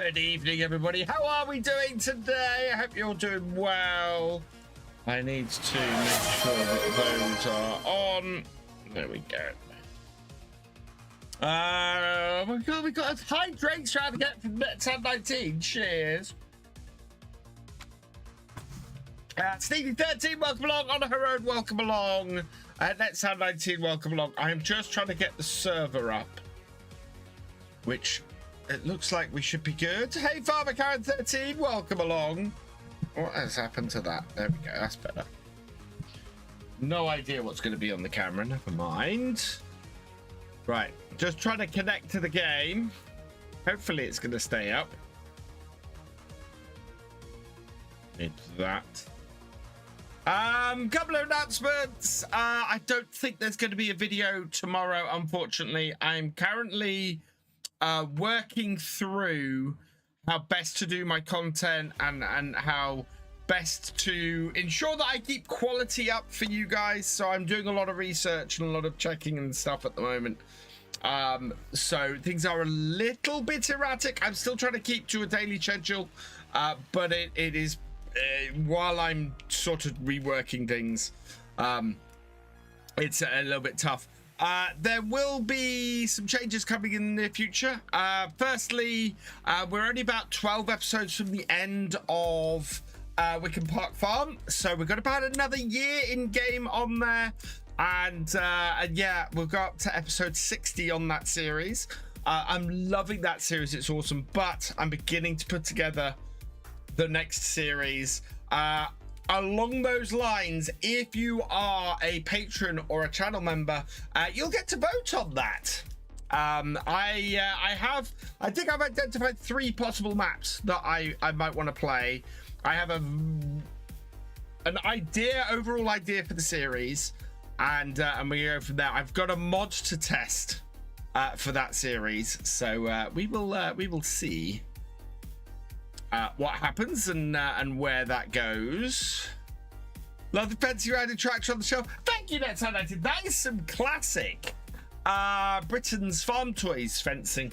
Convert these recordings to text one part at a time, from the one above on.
Good evening, everybody. How are we doing today? I hope you're doing well. I need to make sure that those are on. There we go. Oh my god, we got a high drinks trying to get from 1019. Cheers. Sneaky13, welcome along. On her own, welcome along. Let's have 19, welcome along. I am just trying to get the server up, which it looks like we should be good. Hey, Farmer Karen 13, welcome along. What has happened to that? There we go, that's better. No idea what's going to be on the camera, never mind. Right, just trying to connect to the game. Hopefully it's going to stay up. It's that. Couple of announcements. I don't think there's going to be a video tomorrow, unfortunately. I'm currently working through how best to do my content and how best to ensure that I keep quality up for you guys. So I'm doing a lot of research and a lot of checking and stuff at the moment. So things are a little bit erratic. I'm still trying to keep to a daily schedule, but it is while I'm sort of reworking things, it's a little bit tough. There will be some changes coming in the near future. Firstly, we're only about 12 episodes from the end of Wickham Park Farm, so we've got about another year in game on there, and yeah, we'll go up to episode 60 on that series. I'm loving that series, it's awesome, but I'm beginning to put together the next series. Along those lines, if you are a patron or a channel member, you'll get to vote on that. I think I've identified 3 possible maps that I might want to play. I have an overall idea for the series, and we go from there. I've got a mod to test for that series, so we will see what happens and where that goes. Love the fancy rounded tracks on the shelf. Thank you, Nets Highlighted. That is some classic Britain's farm toys fencing,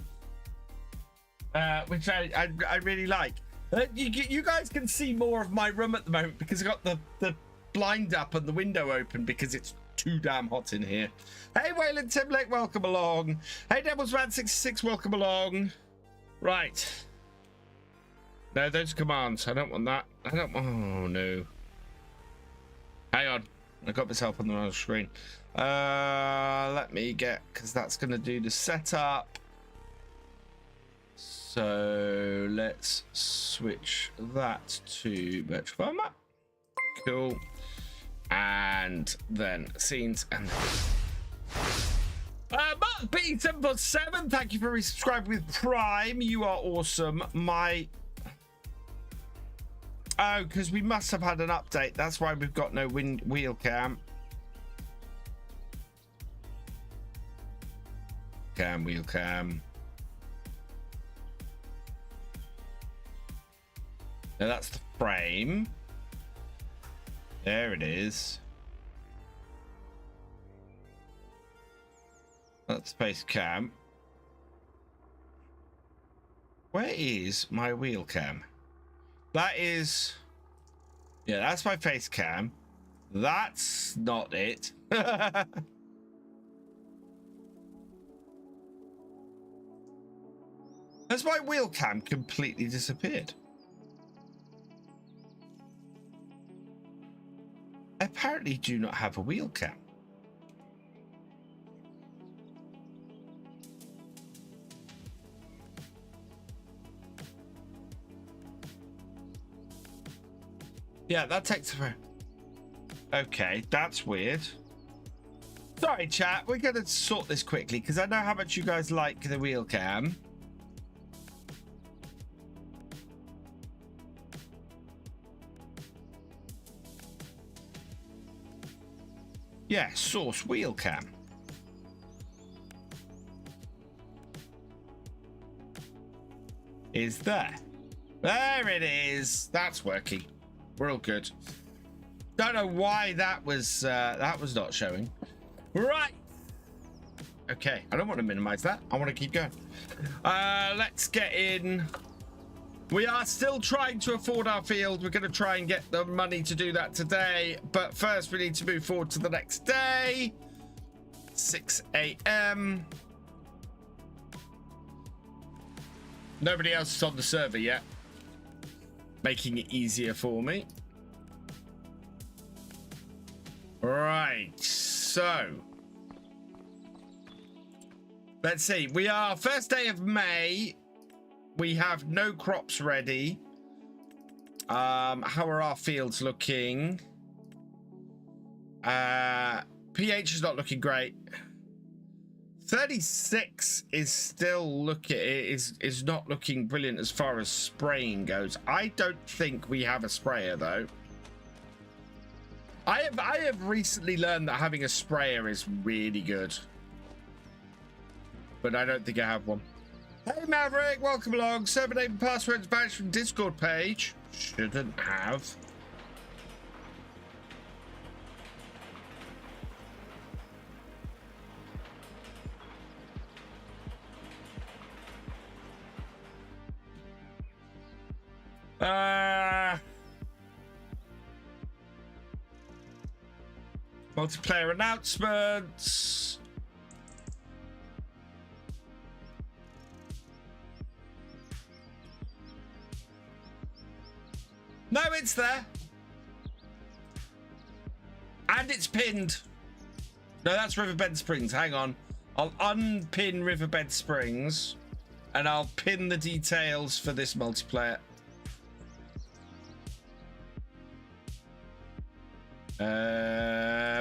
which I really like. You guys can see more of my room at the moment because I got the blind up and the window open because it's too damn hot in here. Hey, Wayland Timlake, welcome along. Hey, Devil's Man 66, welcome along. Right. No, those commands. I don't want that. I don't. Oh no. Hang on. I got myself on the wrong screen. Let me get, because that's going to do the setup. So let's switch that to virtual farmer. Cool. And then scenes and. Mark B747, thank you for resubscribing with Prime. You are awesome. Oh, because we must have had an update. That's why we've got no wheel cam. Wheel cam. Now that's the frame. There it is. That's face cam. Where is my wheel cam? That is, yeah, that's my face cam. That's not it. Has my wheel cam completely disappeared? I apparently do not have a wheel cam. Yeah, that takes a... Okay, that's weird. Sorry, chat. We're going to sort this quickly because I know how much you guys like the wheel cam. Yeah, source wheel cam. Is there? There it is. That's working. We're all good. Don't know why that was not showing. Right. Okay, I don't want to minimize that. I want to keep going. Let's get in We are still trying to afford our field. We're going to try and get the money to do that today. But first, we need to move forward to the next day. 6 a.m. Nobody else is on the server yet, making it easier for me. Right, so let's see. We are first day of May. We have no crops ready. How are our fields looking? pH is not looking great. 36 is still is not looking brilliant as far as spraying goes. I don't think we have a sprayer though. I have recently learned that having a sprayer is really good, but I don't think I have one. Hey Maverick, welcome along. Server name and passwords back from Discord page. Shouldn't have. Multiplayer announcements. No, it's there. And it's pinned. No, that's Riverbed Springs. Hang on. I'll unpin Riverbed Springs and I'll pin the details for this multiplayer.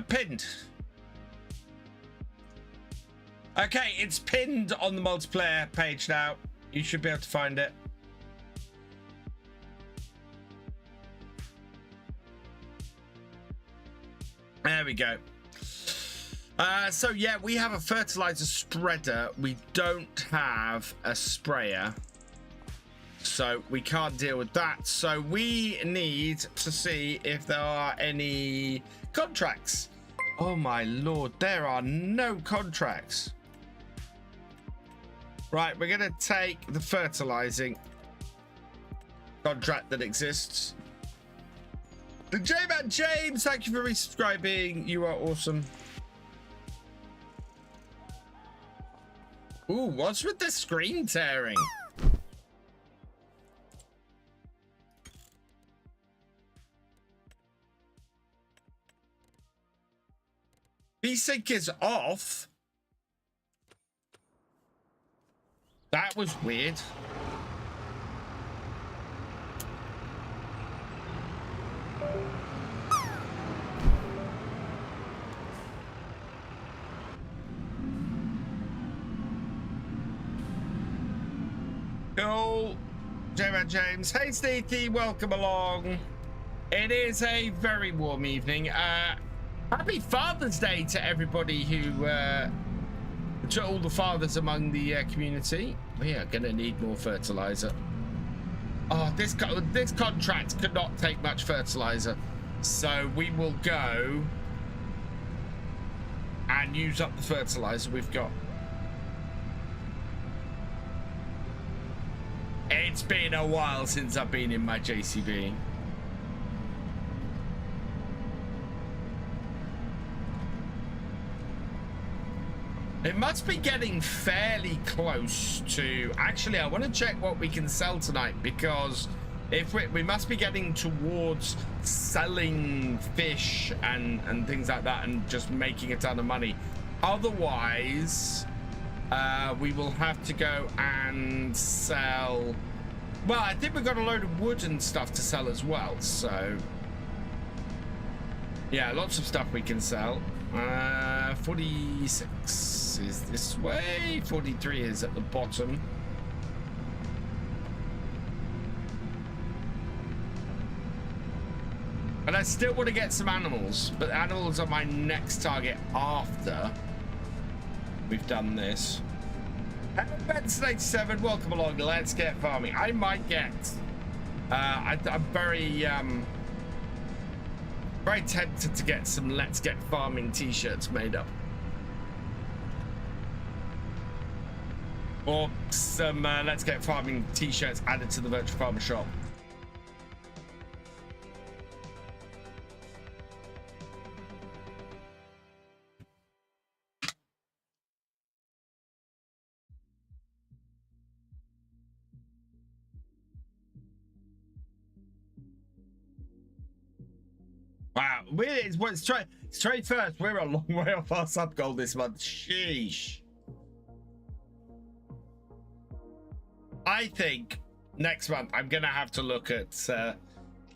Pinned. Okay, it's pinned on the multiplayer page now. You should be able to find it. There we go. So yeah, we have a fertilizer spreader. We don't have a sprayer, so we can't deal with that. So we need to see if there are any contracts. Oh my lord, there are no contracts. Right, we're gonna take the fertilizing contract that exists. The J-Man James, thank you for resubscribing. You are awesome. Ooh, what's with the screen tearing? V-Sync is off. That was weird. Cool. J-Man James. Hey, Sneaky. Welcome along. It is a very warm evening. Happy Father's Day to everybody who, to all the fathers among the community. We are going to need more fertilizer. Oh, this contract could not take much fertilizer. So we will go and use up the fertilizer we've got. It's been a while since I've been in my JCB. It must be getting fairly close to... Actually, I want to check what we can sell tonight, because if we must be getting towards selling fish and things like that and just making a ton of money. Otherwise, we will have to go and sell... Well, I think we've got a load of wood and stuff to sell as well, so... Yeah, lots of stuff we can sell. 46 is this way. 43 is at the bottom. And I still want to get some animals, but animals are my next target after we've done this. Benson87, welcome along. Let's get farming. I might get... I'm very tempted to get some Let's Get Farming t-shirts made up. or some Let's Get Farming t-shirts added to the Virtual Farmer shop. Wow, it's trade first. We're a long way off our sub goal this month. Sheesh. I think next month I'm gonna have to look at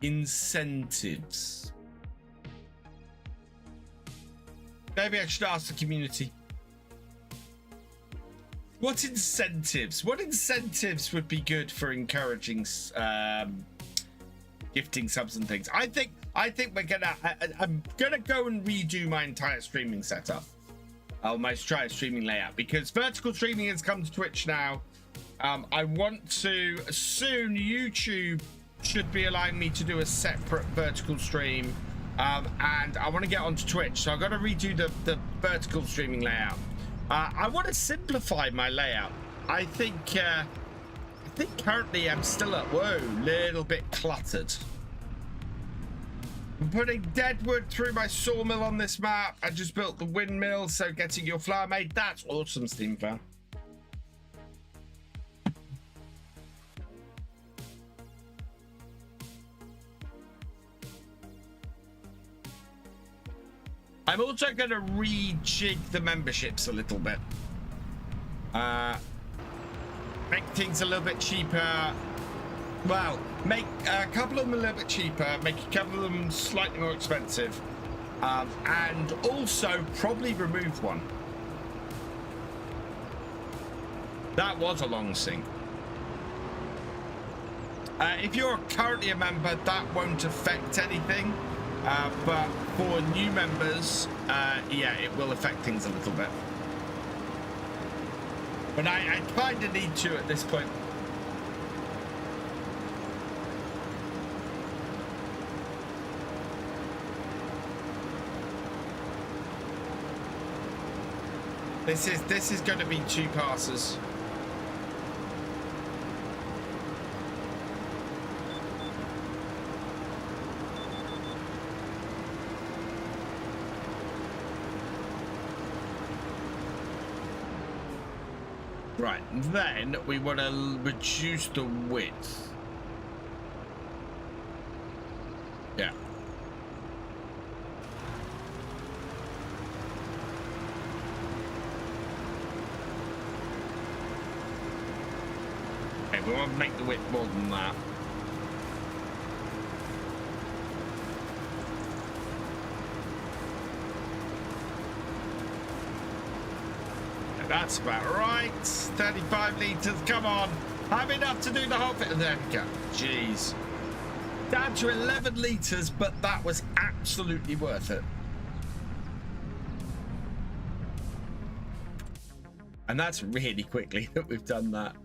incentives. Maybe I should ask the community. What incentives would be good for encouraging gifting subs and things? I think I'm gonna go and redo my entire streaming setup. My entire streaming layout, because vertical streaming has come to Twitch now. I want to soon. YouTube should be allowing me to do a separate vertical stream, and I want to get onto Twitch, so I've got to redo the vertical streaming layout. I want to simplify my layout. I think currently I'm still at little bit cluttered. I'm putting deadwood through my sawmill on this map. I just built the windmill, so getting your flour made. That's awesome, Steam fan. I'm also going to rejig the memberships a little bit. Make things a little bit cheaper. Well, make a couple of them a little bit cheaper, make a couple of them slightly more expensive, and also probably remove one. That was a long sync. If you're currently a member, that won't affect anything. But for new members, yeah, it will affect things a little bit. But I kind of need to at this point. This is going to be 2 passes. Right, then we want to reduce the width. Yeah. Okay, we want to make the width more than that. That's about right. 35 litres. Come on. Have enough to do the whole thing. There we go. Jeez. Down to 11 litres, but that was absolutely worth it. And that's really quickly that we've done that.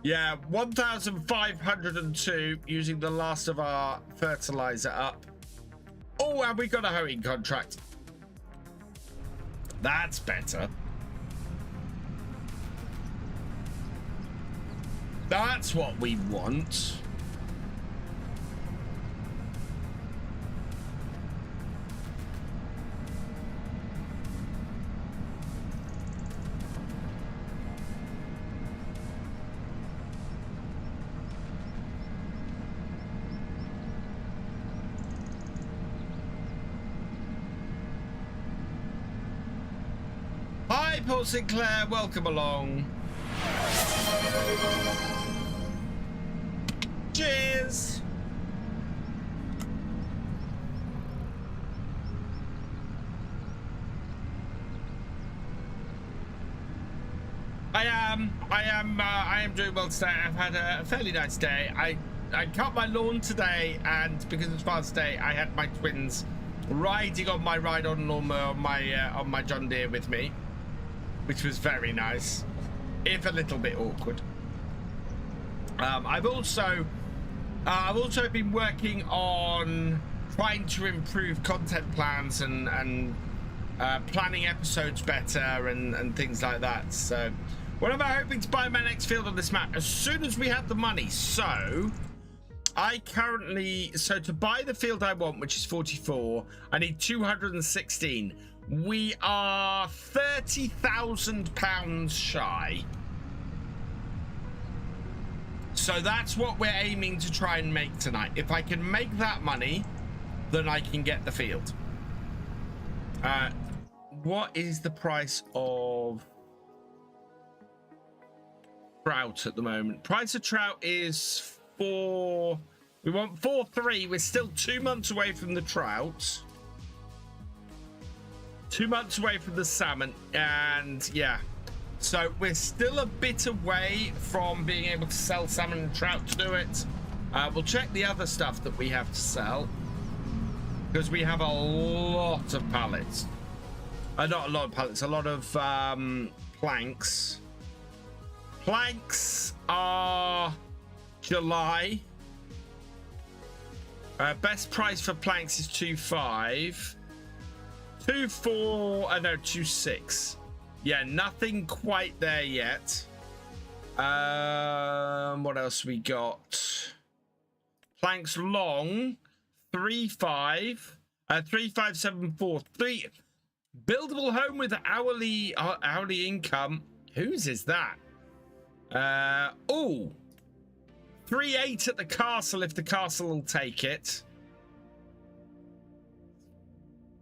Yeah, 1,502 using the last of our fertilizer up. Oh, and we got a hoeing contract. That's better. That's what we want. Hi, Paul Sinclair. Welcome along. Cheers. I am doing well today. I've had a fairly nice day. I cut my lawn today, and because it's Father's Day, I had my twins riding on my ride-on lawnmower on my John Deere with me, which was very nice, if a little bit awkward. I've also been working on trying to improve content plans and planning episodes better and things like that. So When am I hoping to buy my next field on this map? As soon as we have the money. So I currently, to buy the field I want, which is 44, I need 216. We are £30,000 shy. So that's what we're aiming to try and make tonight. If I can make that money, then I can get the field. What is the price of trout at the moment? Price of trout is we want 4.3. We're still 2 months away from the trout, 2 months away from the salmon, and yeah, so we're still a bit away from being able to sell salmon and trout to do it. We'll check the other stuff that we have to sell, because we have a lot of pallets. Not a lot of pallets, a lot of planks. Planks are July. Best price for planks is 2.5. 2.4, no, 2.6. Yeah, nothing quite there yet. What else we got? Planks long, 3.5. 3.574. 3 buildable home with hourly income. Whose is that? 3.8 at the castle if the castle will take it.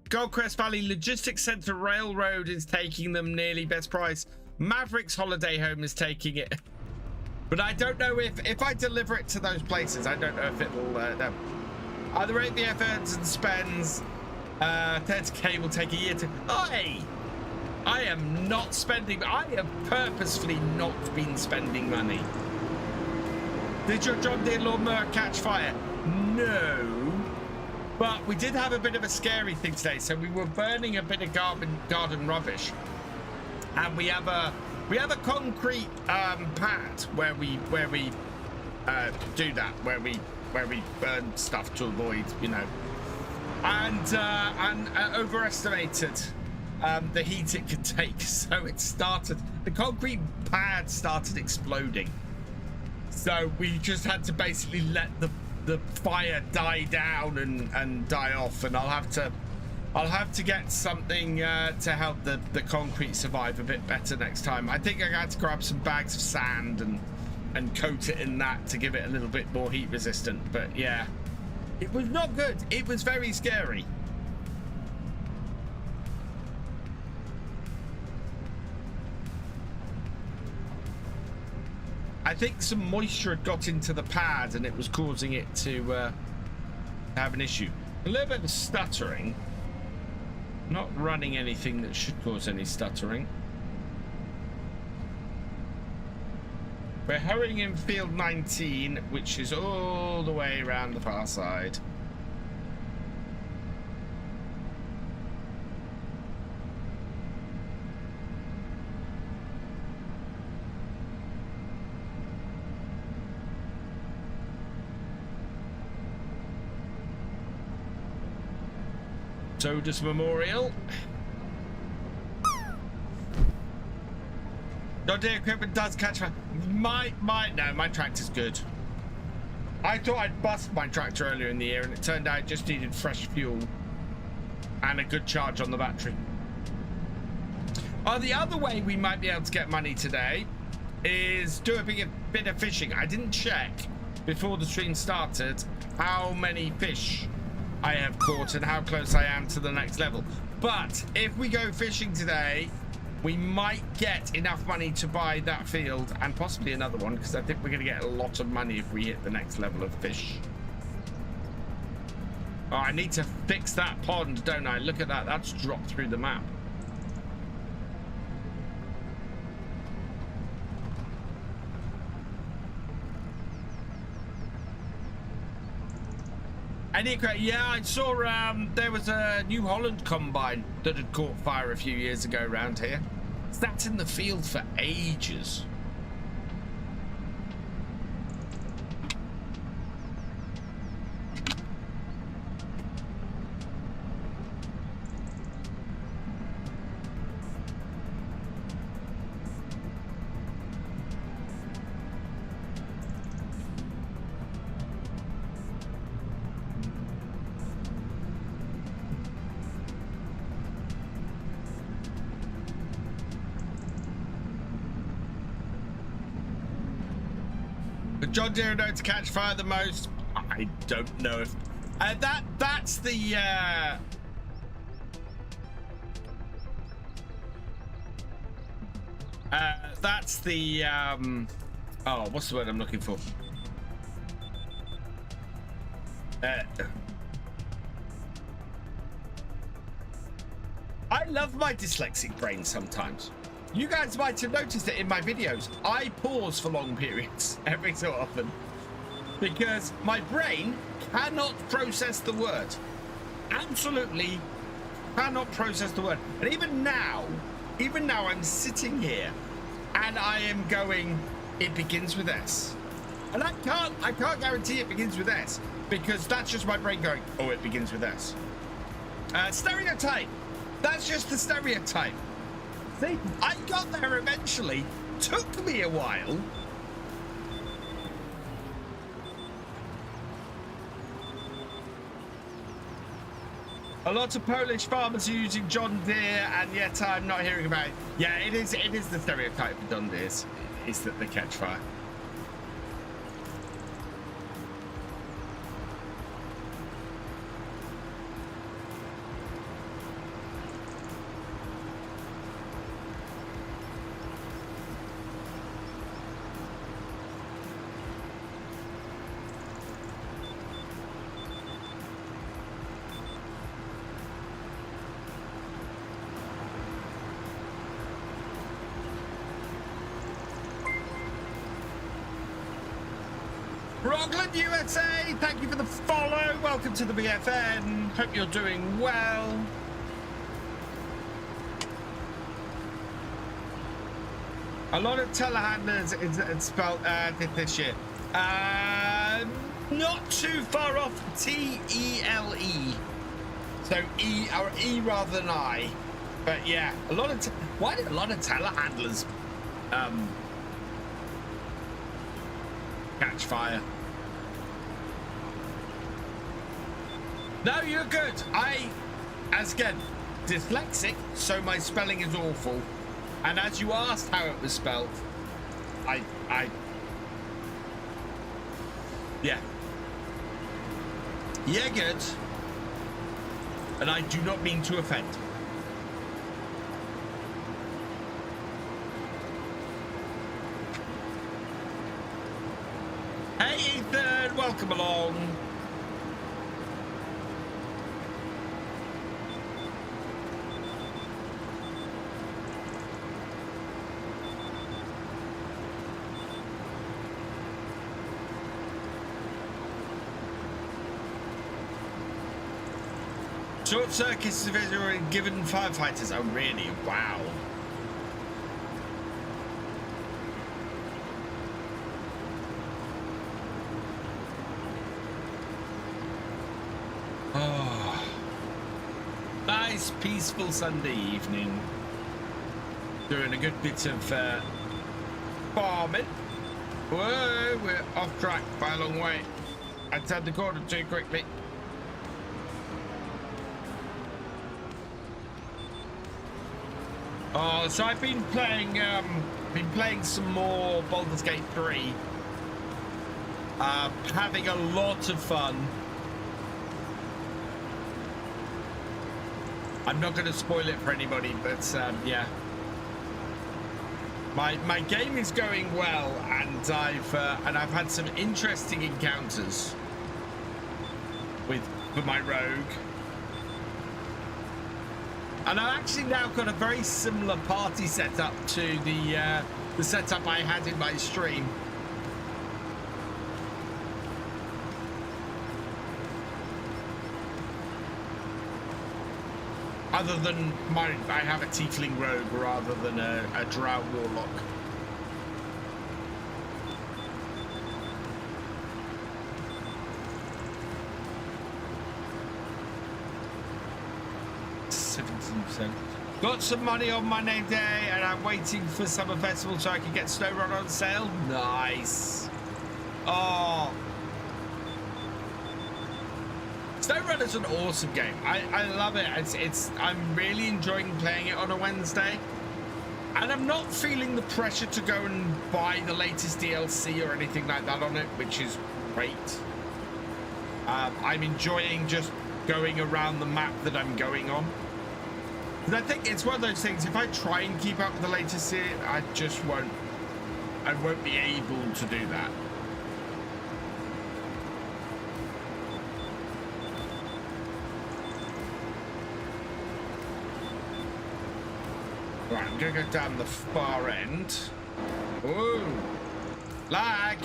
Goldcrest Valley Logistics Center Railroad is taking them nearly best price. Mavericks Holiday Home is taking it. But I don't know if I deliver it to those places, I don't know if it'll no. Either rate the efforts and spends 30k will take a year to. I am not spending. I have purposefully not been spending money. Did your John Deere lawnmower catch fire? No. But we did have a bit of a scary thing today. So we were burning a bit of garden rubbish, and we have a concrete pad where we do that, where we burn stuff to avoid, you know, and overestimated the heat it could take. So the concrete pad started exploding. So we just had to basically let the fire die down and die off, and I'll have to get something to help the concrete survive a bit better next time. I think I had to grab some bags of sand and coat it in that to give it a little bit more heat resistant. But yeah, it was not good. It was very scary. I think some moisture had got into the pad and it was causing it to have an issue. A little bit of stuttering. Not running anything that should cause any stuttering. We're hurrying in field 19, which is all the way around the far side. Sodas Memorial. John Deere equipment does catch fire. No, my tractor's good. I thought I'd bust my tractor earlier in the year, and it turned out it just needed fresh fuel and a good charge on the battery. The other way we might be able to get money today is do a bit of fishing. I didn't check before the stream started how many fish I have caught and how close I am to the next level. But if we go fishing today, we might get enough money to buy that field and possibly another one, because I think we're going to get a lot of money if we hit the next level of fish. Oh, I need to fix that pond, don't I? Look at that. That's dropped through the map. Yeah, I saw there was a New Holland combine that had caught fire a few years ago around here. That's in the field for ages. But John Deere known to catch fire the most. I don't know if that's the oh, what's the word I'm looking for? I love my dyslexic brain sometimes. You guys might have noticed it in my videos. I pause for long periods every so often because my brain cannot process the word. Absolutely cannot process the word. And even now I'm sitting here and I am going, it begins with S. And I can't guarantee it begins with S because that's just my brain going, oh, it begins with S. Stereotype. That's just the stereotype. See, I got there eventually. Took me a while. A lot of Polish farmers are using John Deere, and yet I'm not hearing about it. Yeah, it is the stereotype of John Deere's. Is that they catch fire. Rockland USA, thank you for the follow. Welcome to the BFN. Hope you're doing well. A lot of telehandlers it's spelled this year. Not too far off T-E-L-E. So E rather than I. But yeah, a lot of why did a lot of telehandlers catch fire? No, you're good. As again, dyslexic, so my spelling is awful. And as you asked how it was spelled, yeah. Yeah, good. And I do not mean to offend. Hey, Ethan, welcome along. Short circuits division were given firefighters. Oh, really? Wow. Oh, nice, peaceful Sunday evening. Doing a good bit of farming. Whoa, we're off track by a long way. I turned the corner too quickly. Oh, so I've been playing some more Baldur's Gate 3. Having a lot of fun. I'm not going to spoil it for anybody, but yeah. My game is going well, and I've had some interesting encounters with my rogue. And I've actually now got a very similar party setup to the setup I had in my stream. Other than I have a tiefling rogue rather than a drow warlock. Got some money on my name day, and I'm waiting for Summer Festival so I can get SnowRun on sale. Nice. Oh, SnowRun is an awesome game. I love it. I'm really enjoying playing it on a Wednesday. And I'm not feeling the pressure to go and buy the latest DLC or anything like that on it, which is great. I'm enjoying just going around the map that I'm going on. And I think it's one of those things, if I try and keep up with the latest here, I just won't. I won't be able to do that. Right, I'm gonna go down the far end. Ooh, lag.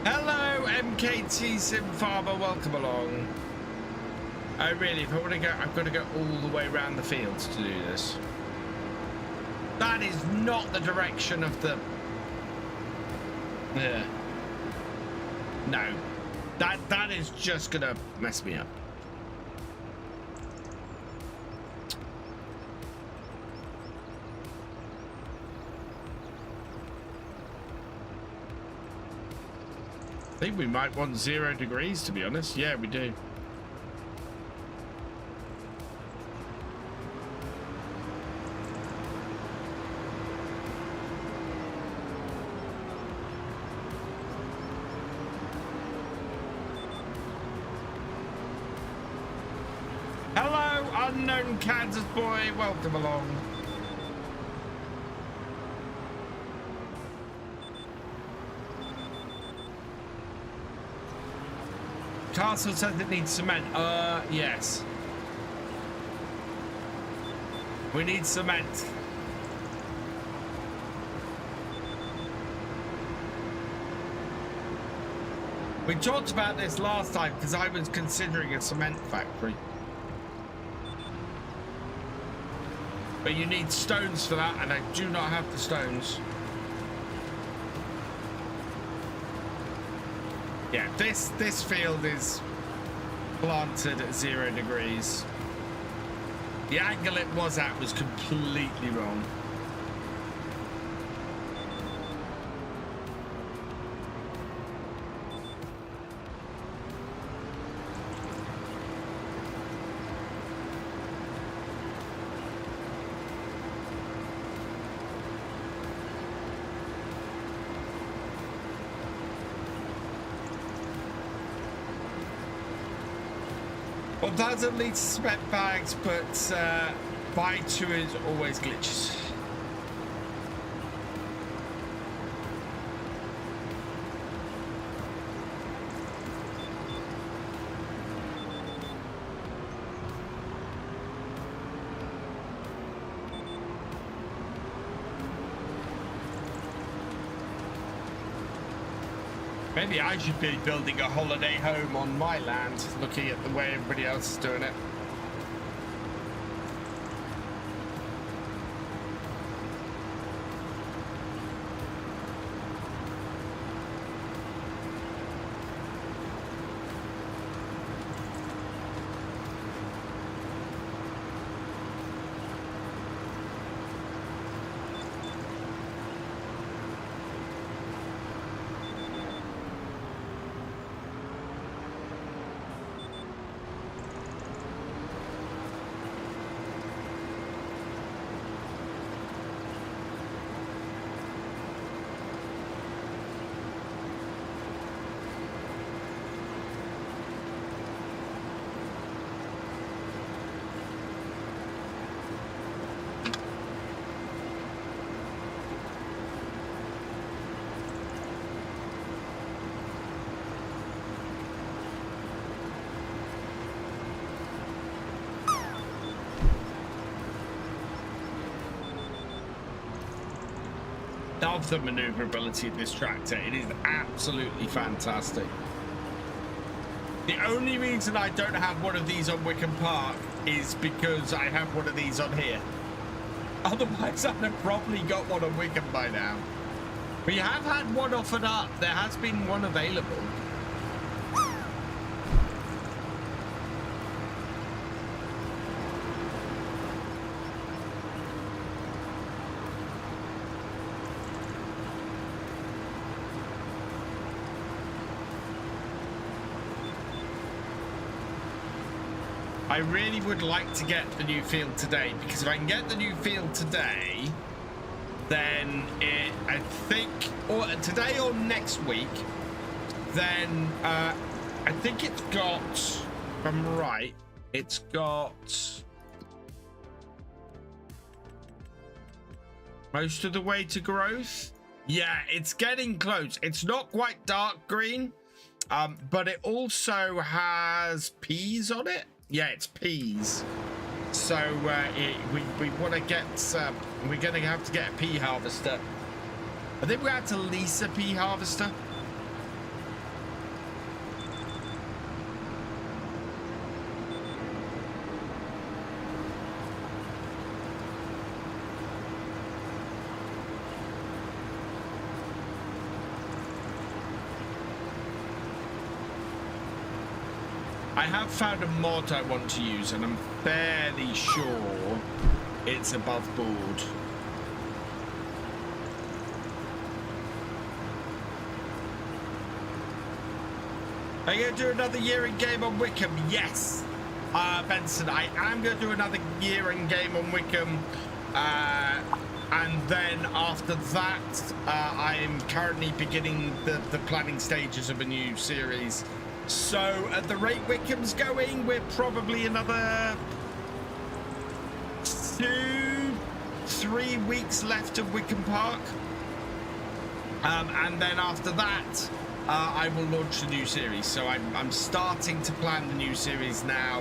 Hello, MKT Sim Farmer, welcome along. Oh, really? If I want to go, I've got to go all the way around the fields to do this. That is not the direction of the... Yeah. No. That is just gonna mess me up. I think we might want 0 degrees, to be honest. Yeah, we do. Unknown Kansas boy, welcome along. Castle says it needs cement. Yes. We need cement. We talked about this last time because I was considering a cement factory. But you need stones for that, and I do not have the stones. Yeah, this field is planted at 0 degrees. The angle it was at was completely wrong. Well, doesn't lead to spec bags, but buy 2 is always glitches. Maybe I should be building a holiday home on my land, looking at the way everybody else is doing it. Love the maneuverability of this tractor. It is absolutely fantastic. The only reason I don't have one of these on Wickham Park is because I have one of these on here. Otherwise, I'd have probably got one on Wickham by now. We have had one offered up. There has been one available. I really would like to get the new field today, because if I can get the new field today, then I think, or today or next week, then I think it's got, if I'm right, it's got most of the way to growth. Yeah, it's getting close. It's not quite dark green, but it also has peas on it. Yeah, it's peas. So we want to get, we're going to have to get a pea harvester. I think we have to lease a pea harvester. I have found a mod I want to use, and I'm fairly sure it's above board. Are you going to do another year in game on Wickham? Yes, Benson, I am going to do another year in game on Wickham. And then after that, I am currently beginning the planning stages of a new series. So at the rate Wickham's going, we're probably another 2-3 weeks left of Wickham Park. And then after that, I will launch the new series. So I'm starting to plan the new series now.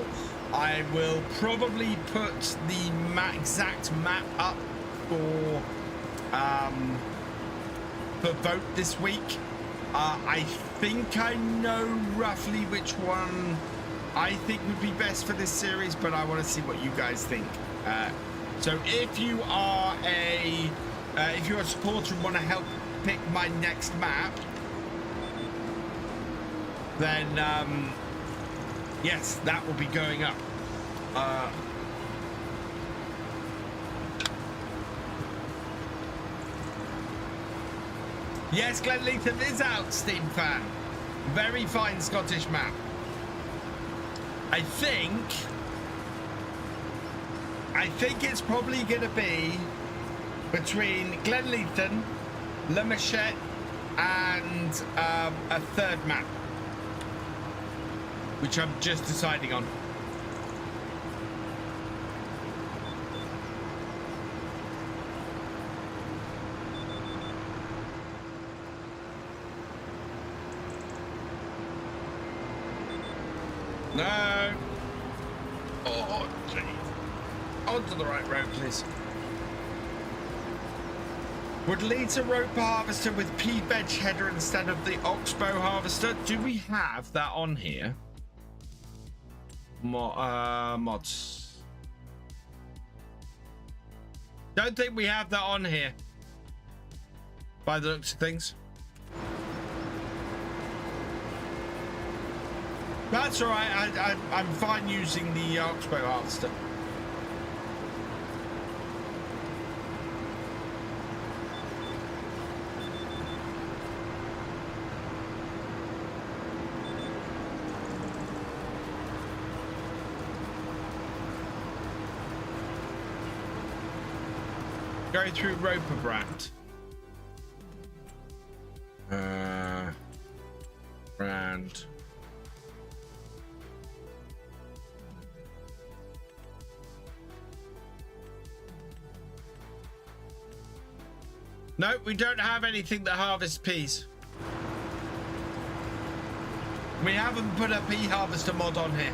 I will probably put the exact map up for vote this week. I think I know roughly which one I think would be best for this series, but I want to see what you guys think. So if you are a supporter and want to help pick my next map, then yes, that will be going up. Yes, Glenleatham is out, Steam fan. Very fine Scottish map. I think it's probably going to be between Glenleatham, Le Machette, and a third map, which I'm just deciding on. No. Oh, jeez. Onto the right road, please. Would lead to rope harvester with pea veg header instead of the oxbow harvester. Do we have that on here? Mods. Don't think we have that on here, by the looks of things. That's all right. I'm fine using the oxbow harvester. Go through Roper Brand. Brand. No, we don't have anything that harvests peas. We haven't put a pea harvester mod on here.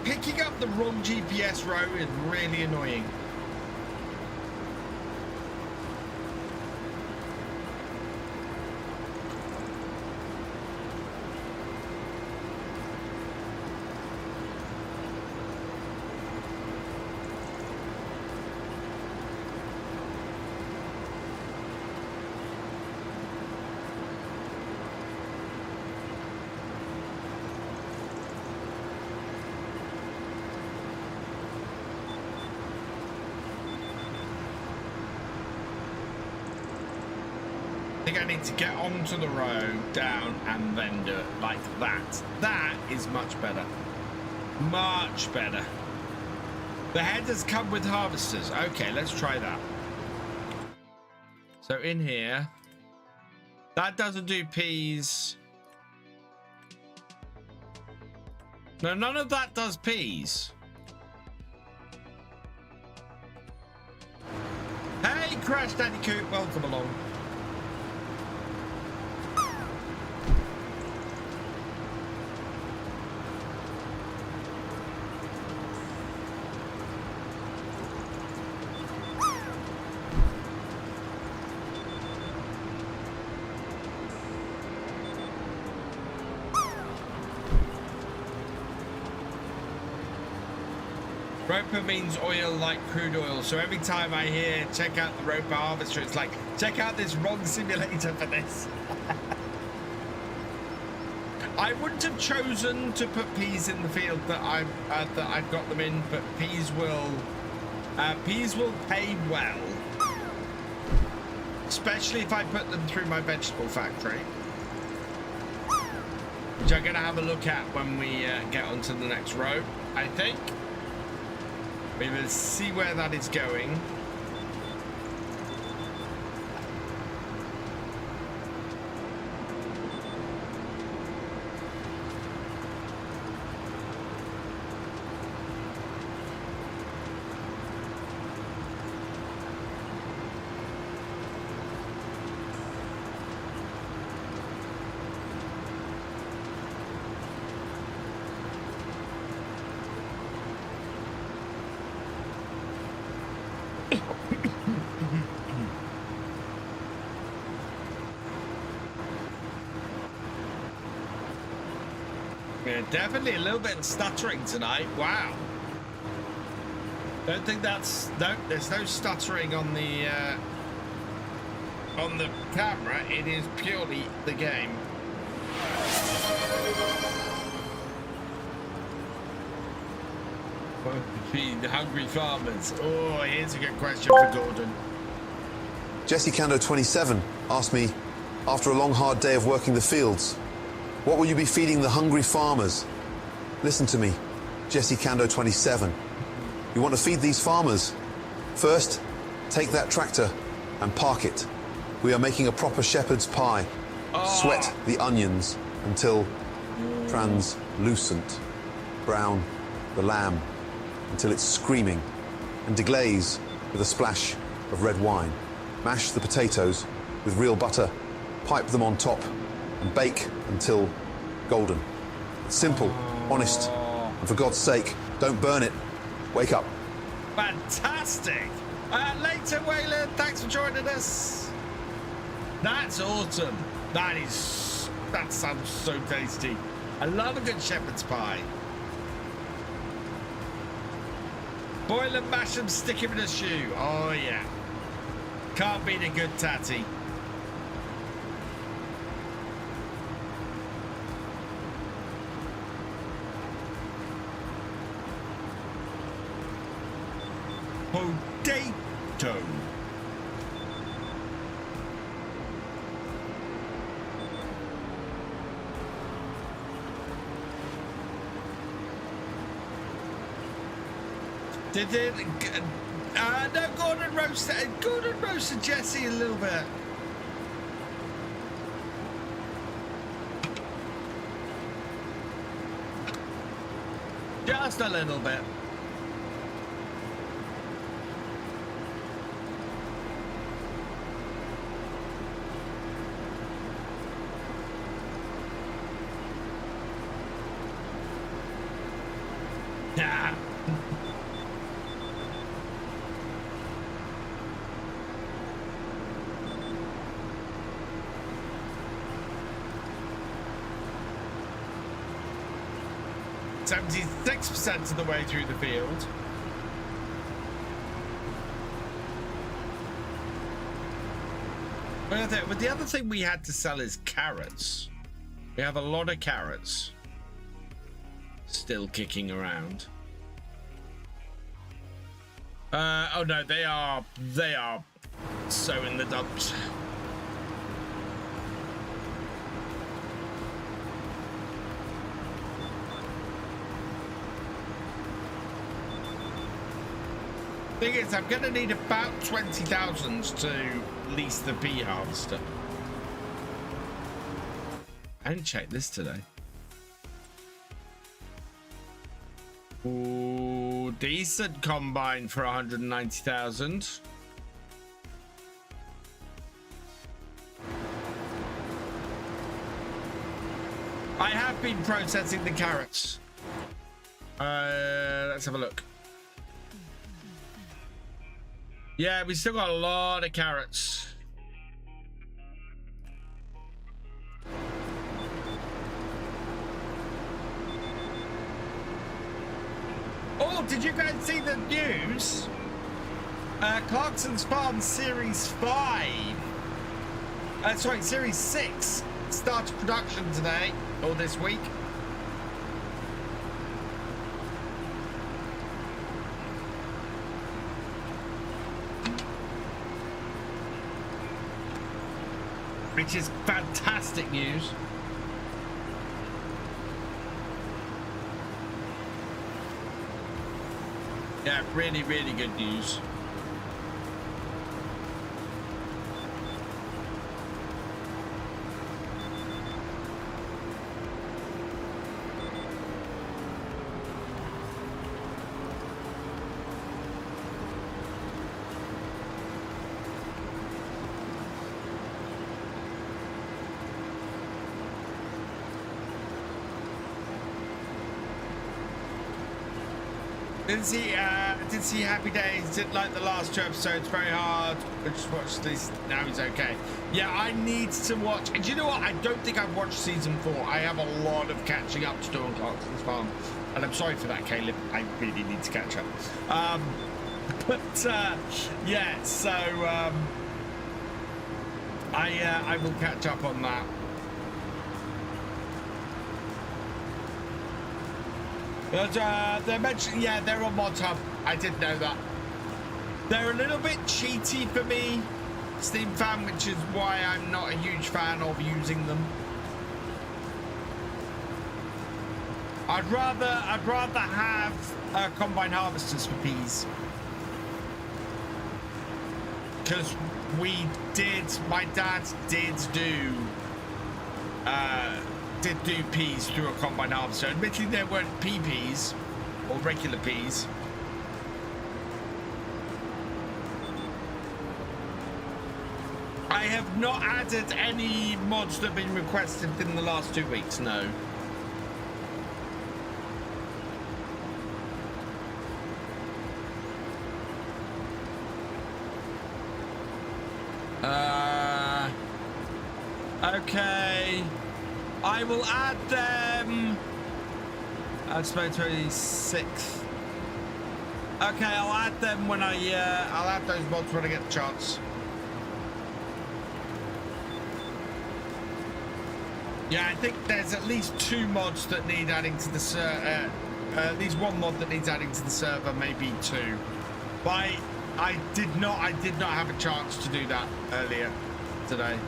Picking up the wrong GPS route is really annoying. I think I need to get onto the road, down, and then do it like that. That is much better. Much better. The headers come with harvesters. Okay, let's try that. So in here, that doesn't do peas. No, none of that does peas. Hey, Crash Daddy Coop, welcome along. Roper means oil like crude oil, so every time I hear check out the Roper harvester, it's like check out this wrong simulator for this. I wouldn't have chosen to put peas in the field that I've got them in, but peas will pay well, especially if I put them through my vegetable factory, which I'm going to have a look at when we get onto the next row, I think. We will see where that is going. Yeah, definitely a little bit of stuttering tonight. Wow. Don't think that's there's no stuttering on the camera. It is purely the game. Feed the hungry farmers. Oh, here's a good question for Gordon. Jesse Cando 27 asked me, after a long hard day of working the fields, what will you be feeding the hungry farmers? Listen to me, Jesse Cando 27. You want to feed these farmers? First, take that tractor and park it. We are making a proper shepherd's pie. Sweat the onions until translucent. Brown the lamb until it's screaming. And deglaze with a splash of red wine. Mash the potatoes with real butter. Pipe them on top. And bake until golden. It's simple, honest, and for God's sake, don't burn it. Wake up. Fantastic. Later, Wayland, thanks for joining us. That's awesome. That sounds so tasty. I love a good shepherd's pie. Boil and mash them, stick him in a shoe. Oh yeah. Can't beat a good tatty. Potato. Did it? No, Gordon roasted Jesse a little bit. Just a little bit. Yeah. %76% of the way through the field. But the other thing we had to sell is carrots. We have a lot of carrots still kicking around. Oh no, they are so in the dumps. Thing is, I'm gonna need about 20,000 to lease the pea harvester. I didn't check this today. Ooh, decent combine for 190,000. I have been processing the carrots. Let's have a look. Yeah, we still got a lot of carrots. Oh, did you guys see the news? Clarkson's Farm Series 5. Sorry, Series 6 started production today, or this week. Which is fantastic news. Yeah, really, really good news. Didn't see Happy Days, didn't like the last 2 episodes, very hard. I just watched this, now he's okay. Yeah, I need to watch, and you know what, I don't think I've watched season 4. I have a lot of catching up to do on Clarkson's Farm, and I'm sorry for that, Caleb, I really need to catch up. Yeah, so I will catch up on that. But they're mentioning, yeah, they're on Mod Hub. I did know that. They're a little bit cheaty for me, Steam fan, which is why I'm not a huge fan of using them. I'd rather have combine harvesters for peas, because my dad did do peas through a combine harvester. Admittedly, there weren't peas or regular peas. I have not added any mods that have been requested in the last 2 weeks, no. Okay. I will add them. I'd suppose 26th. Okay, I'll add them when I'll add those mods when I get the chance. Yeah, I think there's at least 2 mods that need adding to the server. At least 1 mod that needs adding to the server, maybe 2. But I did not have a chance to do that earlier today.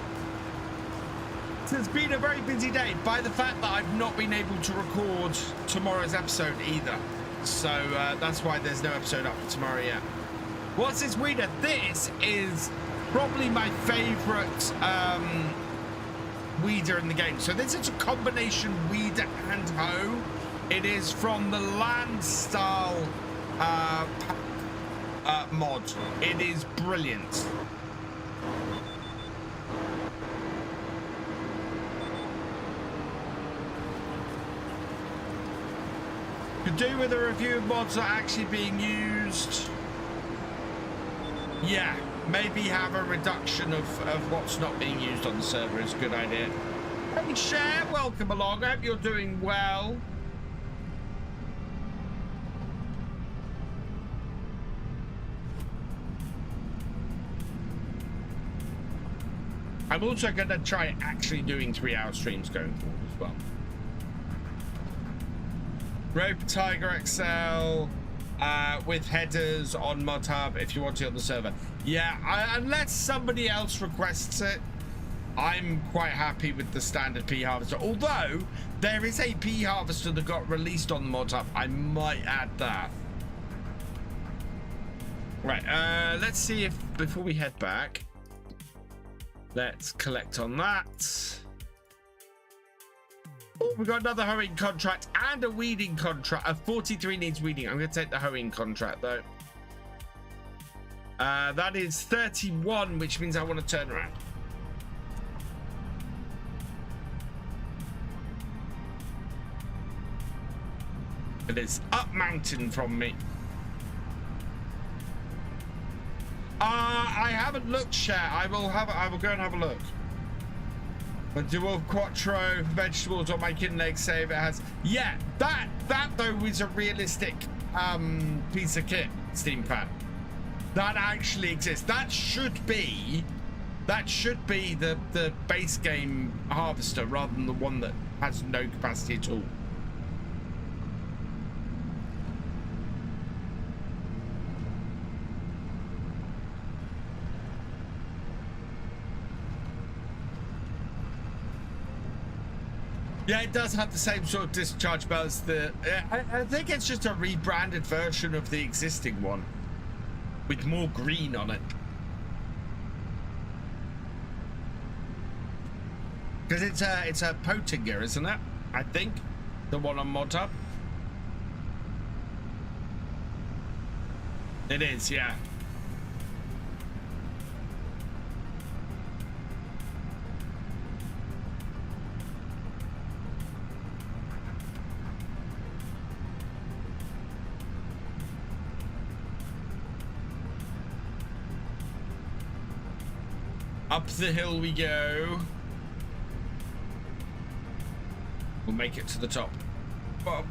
It's been a very busy day by the fact that I've not been able to record tomorrow's episode either. So that's why there's no episode up for tomorrow yet. What's this weeder? This is probably my favorite weeder in the game. So this is a combination weeder and hoe. It is from the land style mod. It is brilliant. Could do with a review of mods that are actually being used. Yeah, maybe have a reduction of what's not being used on the server is a good idea. Hey Cher, welcome along. I hope you're doing well. I'm also going to try actually doing 3-hour streams going forward as well. Rope Tiger XL with headers on Mod Hub if you want it on the server. Yeah, unless somebody else requests it, I'm quite happy with the standard pea harvester. Although there is a pea harvester that got released on the Mod Hub, I might add that. Right, let's see if, before we head back, let's collect on that. Oh, we got another hoeing contract and a weeding contract. 43 needs weeding. I'm going to take the hoeing contract, though. That is 31, which means I want to turn around. It is up mountain from me. I haven't looked yet. I will go and have a look. But dual quattro vegetables on my Kinlaig save. It has, yeah, that though is a realistic piece of kit, Steam Fan. That actually exists. That should be the base game harvester rather than the one that has no capacity at all. Yeah, it does have the same sort of discharge bell as the... I think it's just a rebranded version of the existing one with more green on it. Because it's a Pottinger, isn't it? I think. The one on ModHub. It is, yeah. Up the hill we go. We'll make it to the top. Bob.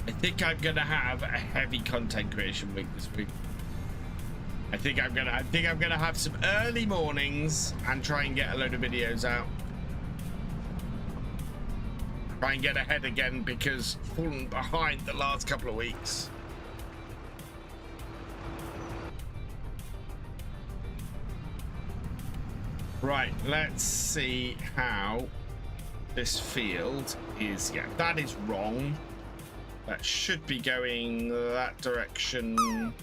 I think I'm gonna have a heavy content creation week this week. I think I'm gonna have some early mornings and try and get a load of videos out. Try and get ahead again because fallen behind the last couple of weeks. Right, let's see how this field is. Yeah, that is wrong. That should be going that direction,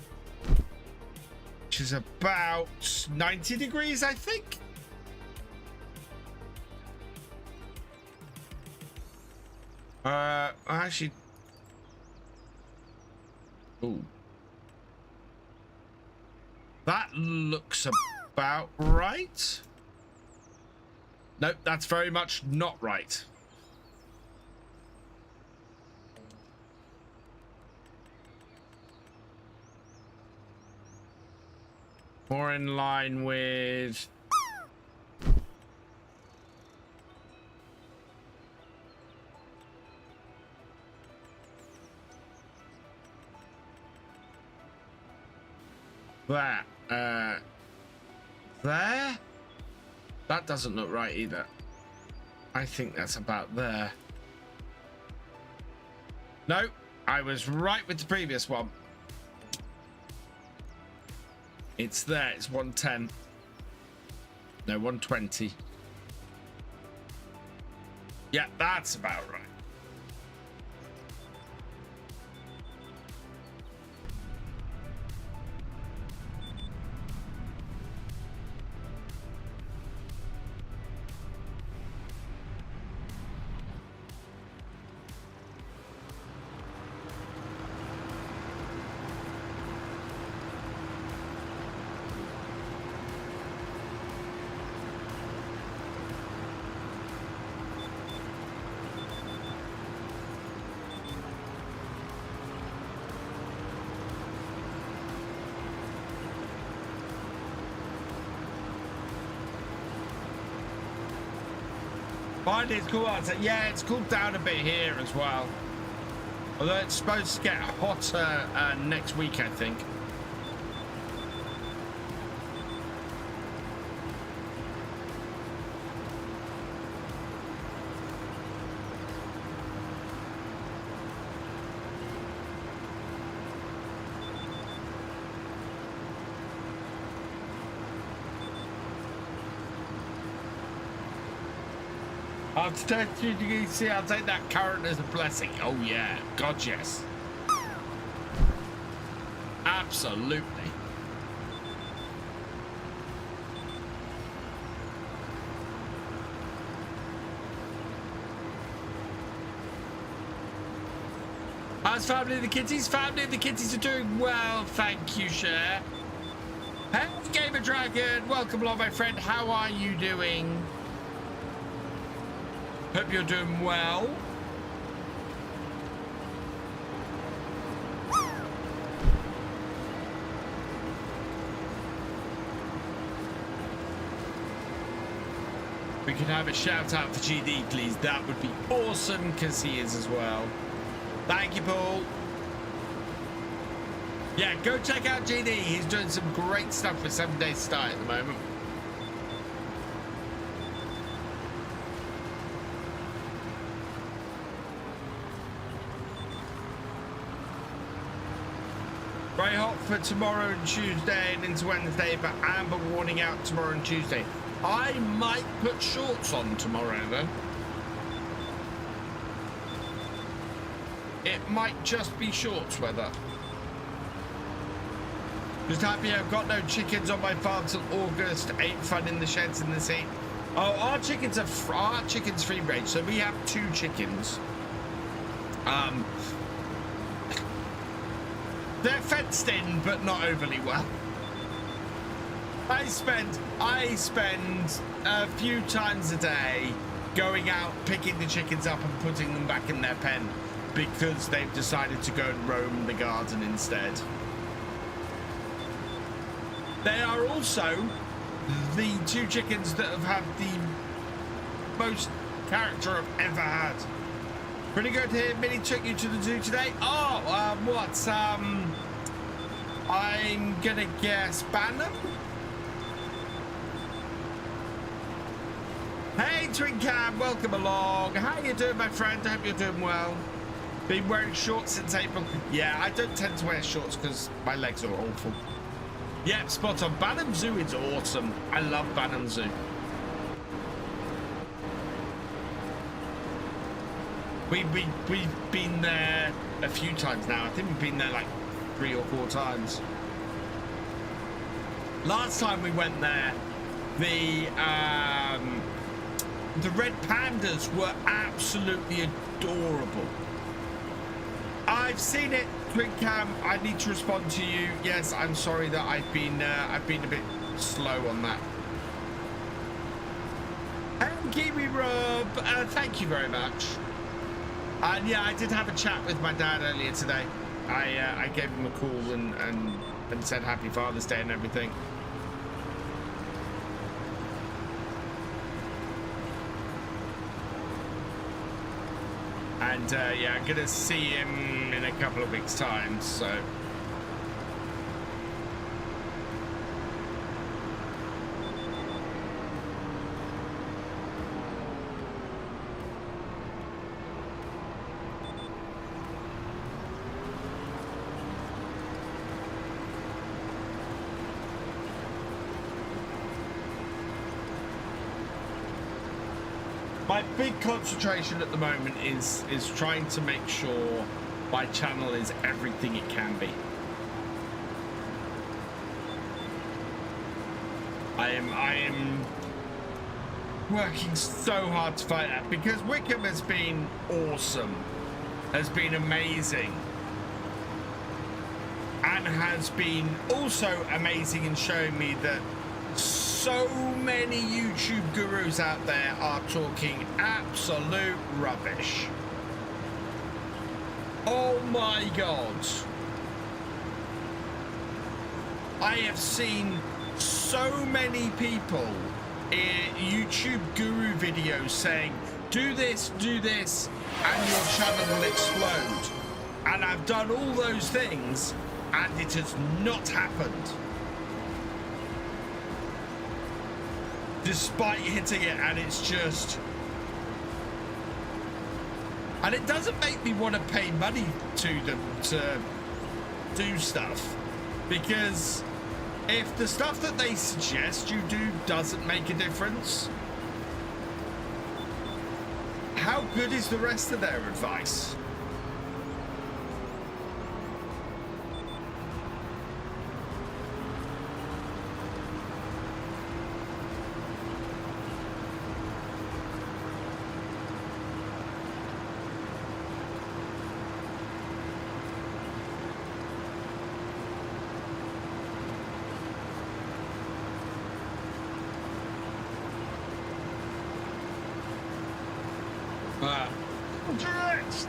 which is about 90 degrees, I think. Actually, ooh, that looks about right. Nope, that's very much not right. More in line with that. There? That doesn't look right either. I think that's about there. No, I was right with the previous one. It's there. It's 110. No, 120. Yeah, that's about right. Finally, it's cool outside. Yeah, it's cooled down a bit here as well. Although it's supposed to get hotter next week, I think. After 32 degrees C, I'll take that current as a blessing. Oh yeah, God yes. Absolutely. How's family of the kitties? Family of the kitties are doing well, thank you, Cher. Hey, Gamer Dragon, welcome along, my friend. How are you doing? Hope you're doing well. We could have a shout out for GD, please. That would be awesome, because he is as well. Thank you, Paul. Yeah, go check out GD. He's doing some great stuff with 7 Days Start at the moment. Very hot for tomorrow and Tuesday and into Wednesday, but amber warning out tomorrow and Tuesday. I might put shorts on tomorrow, though. It might just be shorts weather. Just happy I've got no chickens on my farm till August. Ain't fun in the sheds in the heat. Oh, our chickens are free range, so we have 2 chickens. They're fenced in, but not overly well. I spend a few times a day going out, picking the chickens up and putting them back in their pen because they've decided to go and roam the garden instead. They are also the 2 chickens that have had the most character I've ever had. Pretty good here. Minnie took you to the zoo today. Oh, what? I'm gonna guess Banham. Hey, Twin Cam, welcome along. How you doing, my friend? I hope you're doing well. Been wearing shorts since April. Yeah, I don't tend to wear shorts because my legs are awful. Yep, spot on. Banham Zoo is awesome. I love Banham Zoo. We've been there a few times now. I think we've been there like 3 or 4 times. Last time we went there, the red pandas were absolutely adorable. I've seen it, Twin Cam. I need to respond to you. Yes, I'm sorry that I've been a bit slow on that. And Kiwi Rob, thank you very much. And yeah, I did have a chat with my dad earlier today. I gave him a call and said Happy Father's Day and everything. And yeah, I'm gonna see him in a couple of weeks' time, so. My big concentration at the moment is trying to make sure my channel is everything it can be. I am working so hard to fight that because Wickham has been awesome, has been amazing, and has been also amazing in showing me that so many YouTube gurus out there are talking absolute rubbish. Oh my God. I have seen so many people in YouTube guru videos saying, do this, and your channel will explode. And I've done all those things, and it has not happened. Despite hitting it, and it's just, and it doesn't make me want to pay money to them to do stuff, because if the stuff that they suggest you do doesn't make a difference, how good is the rest of their advice?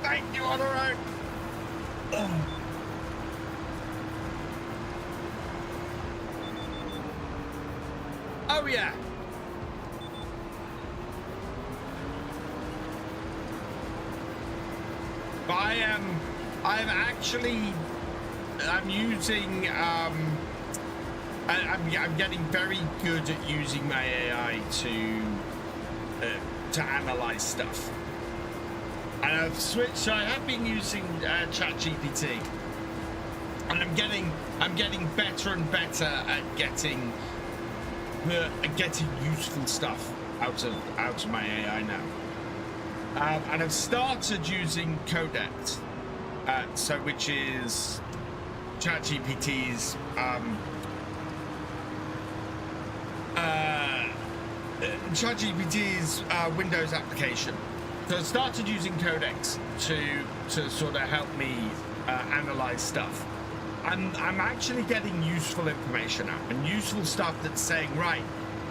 Thank you, on our own. Oh yeah. I'm using I'm getting very good at using my AI to analyze stuff. And I've switched, so I have been using ChatGPT, and I'm getting better and better at getting useful stuff out of my AI now. And I've started using Codex, which is ChatGPT's Windows application. So I started using Codex to sort of help me analyze stuff. I'm actually getting useful information out, and useful stuff that's saying, right,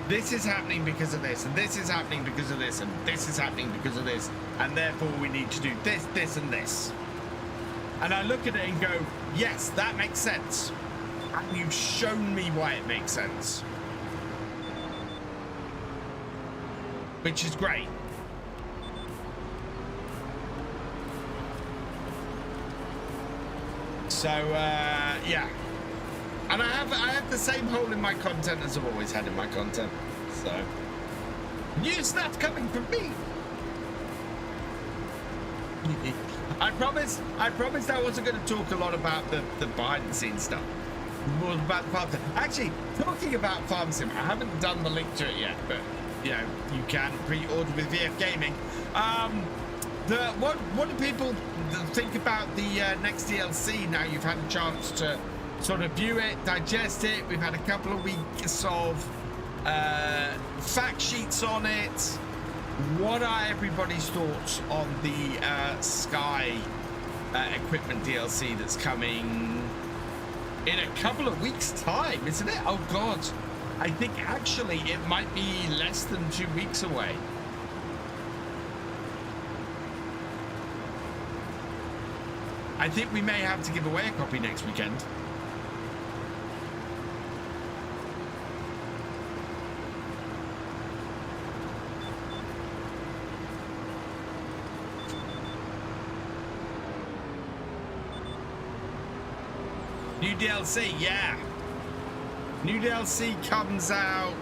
this is happening because of this, and this is happening because of this, and this is happening because of this, and therefore we need to do this, this, and this. And I look at it and go, yes, that makes sense. And you've shown me why it makes sense. Which is great. So yeah, and I have the same hole in my content as I've always had in my content. So new stuff coming from me. I promised I wasn't going to talk a lot about the behind the scenes stuff. More about the farm sim. Actually, talking about farm sim, I haven't done the link to it yet, but you know, you can pre-order with VFGAMING. What do people think about the next DLC now you've had a chance to sort of view it, digest it? We've had a couple of weeks of fact sheets on it. What are everybody's thoughts on the Sky equipment DLC that's coming in a couple of weeks' time, isn't it? Oh God, I think actually it might be less than 2 weeks away. I think we may have to give away a copy next weekend. New DLC, yeah. New DLC comes out.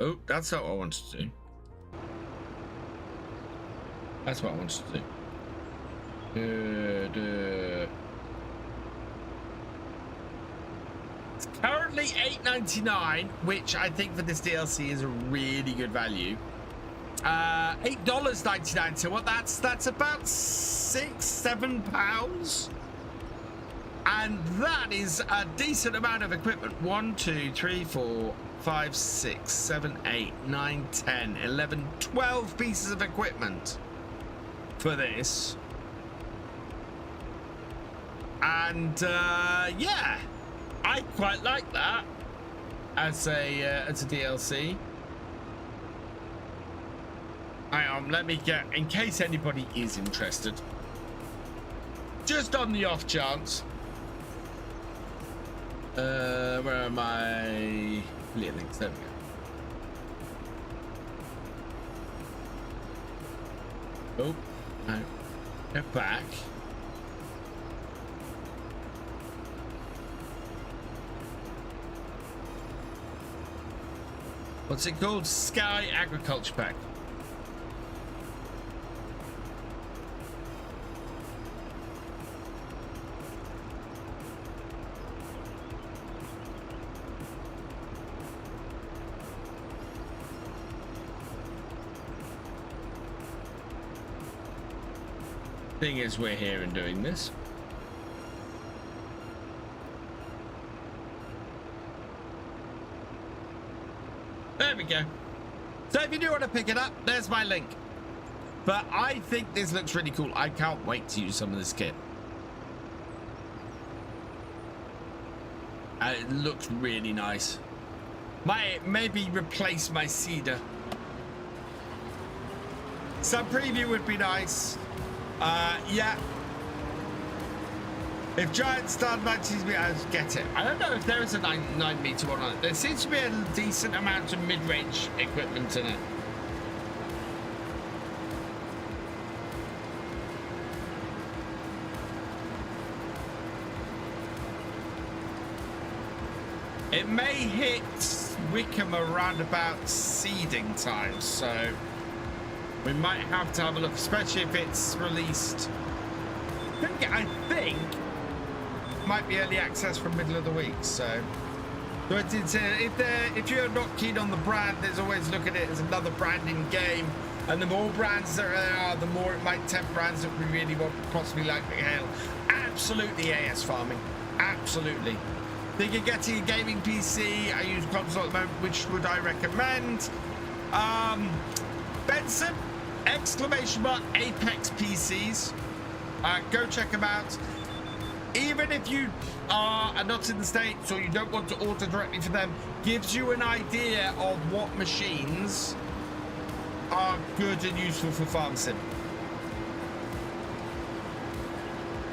Oh, that's not what I wanted to do. That's what I wanted to do. It's currently $8.99, which I think for this DLC is a really good value. $8.99. So what? That's about £6-7, and that is a decent amount of equipment. 1, 2, 3, 4, 5, 6, 7, 8, 9, 10, 11, 12 pieces of equipment for this. And yeah, I quite like that as a DLC. Hang on, let me get, in case anybody is interested, just on the off chance. Where are my affiliate links? There we go. Oh, no. Go back. What's it called? Sky Agriculture Pack. Thing is, we're here and doing this. There we go. So if you do want to pick it up, there's my link. But I think this looks really cool. I can't wait to use some of this kit. It looks really nice. Might maybe replace my cedar. Some preview would be nice. Yeah. If giant star 90 meters, get it. I don't know if there is a 9 meter one on it. There seems to be a decent amount of mid-range equipment in it. It may hit Wickham around about seeding time, so we might have to have a look, especially if it's released. I think might be early access from middle of the week, so but it's, if you're not keen on the brand, there's always look at it as another branding game, and the more brands there are, the more it might tempt brands that we really want, possibly like the hail. Absolutely AS farming, absolutely. Think of getting a gaming PC. I use console at the moment. Which would I recommend? Benson, exclamation mark, Apex PCs. Go check them out. Even if you are not in the States or you don't want to order directly from them, gives you an idea of what machines are good and useful for farm sim.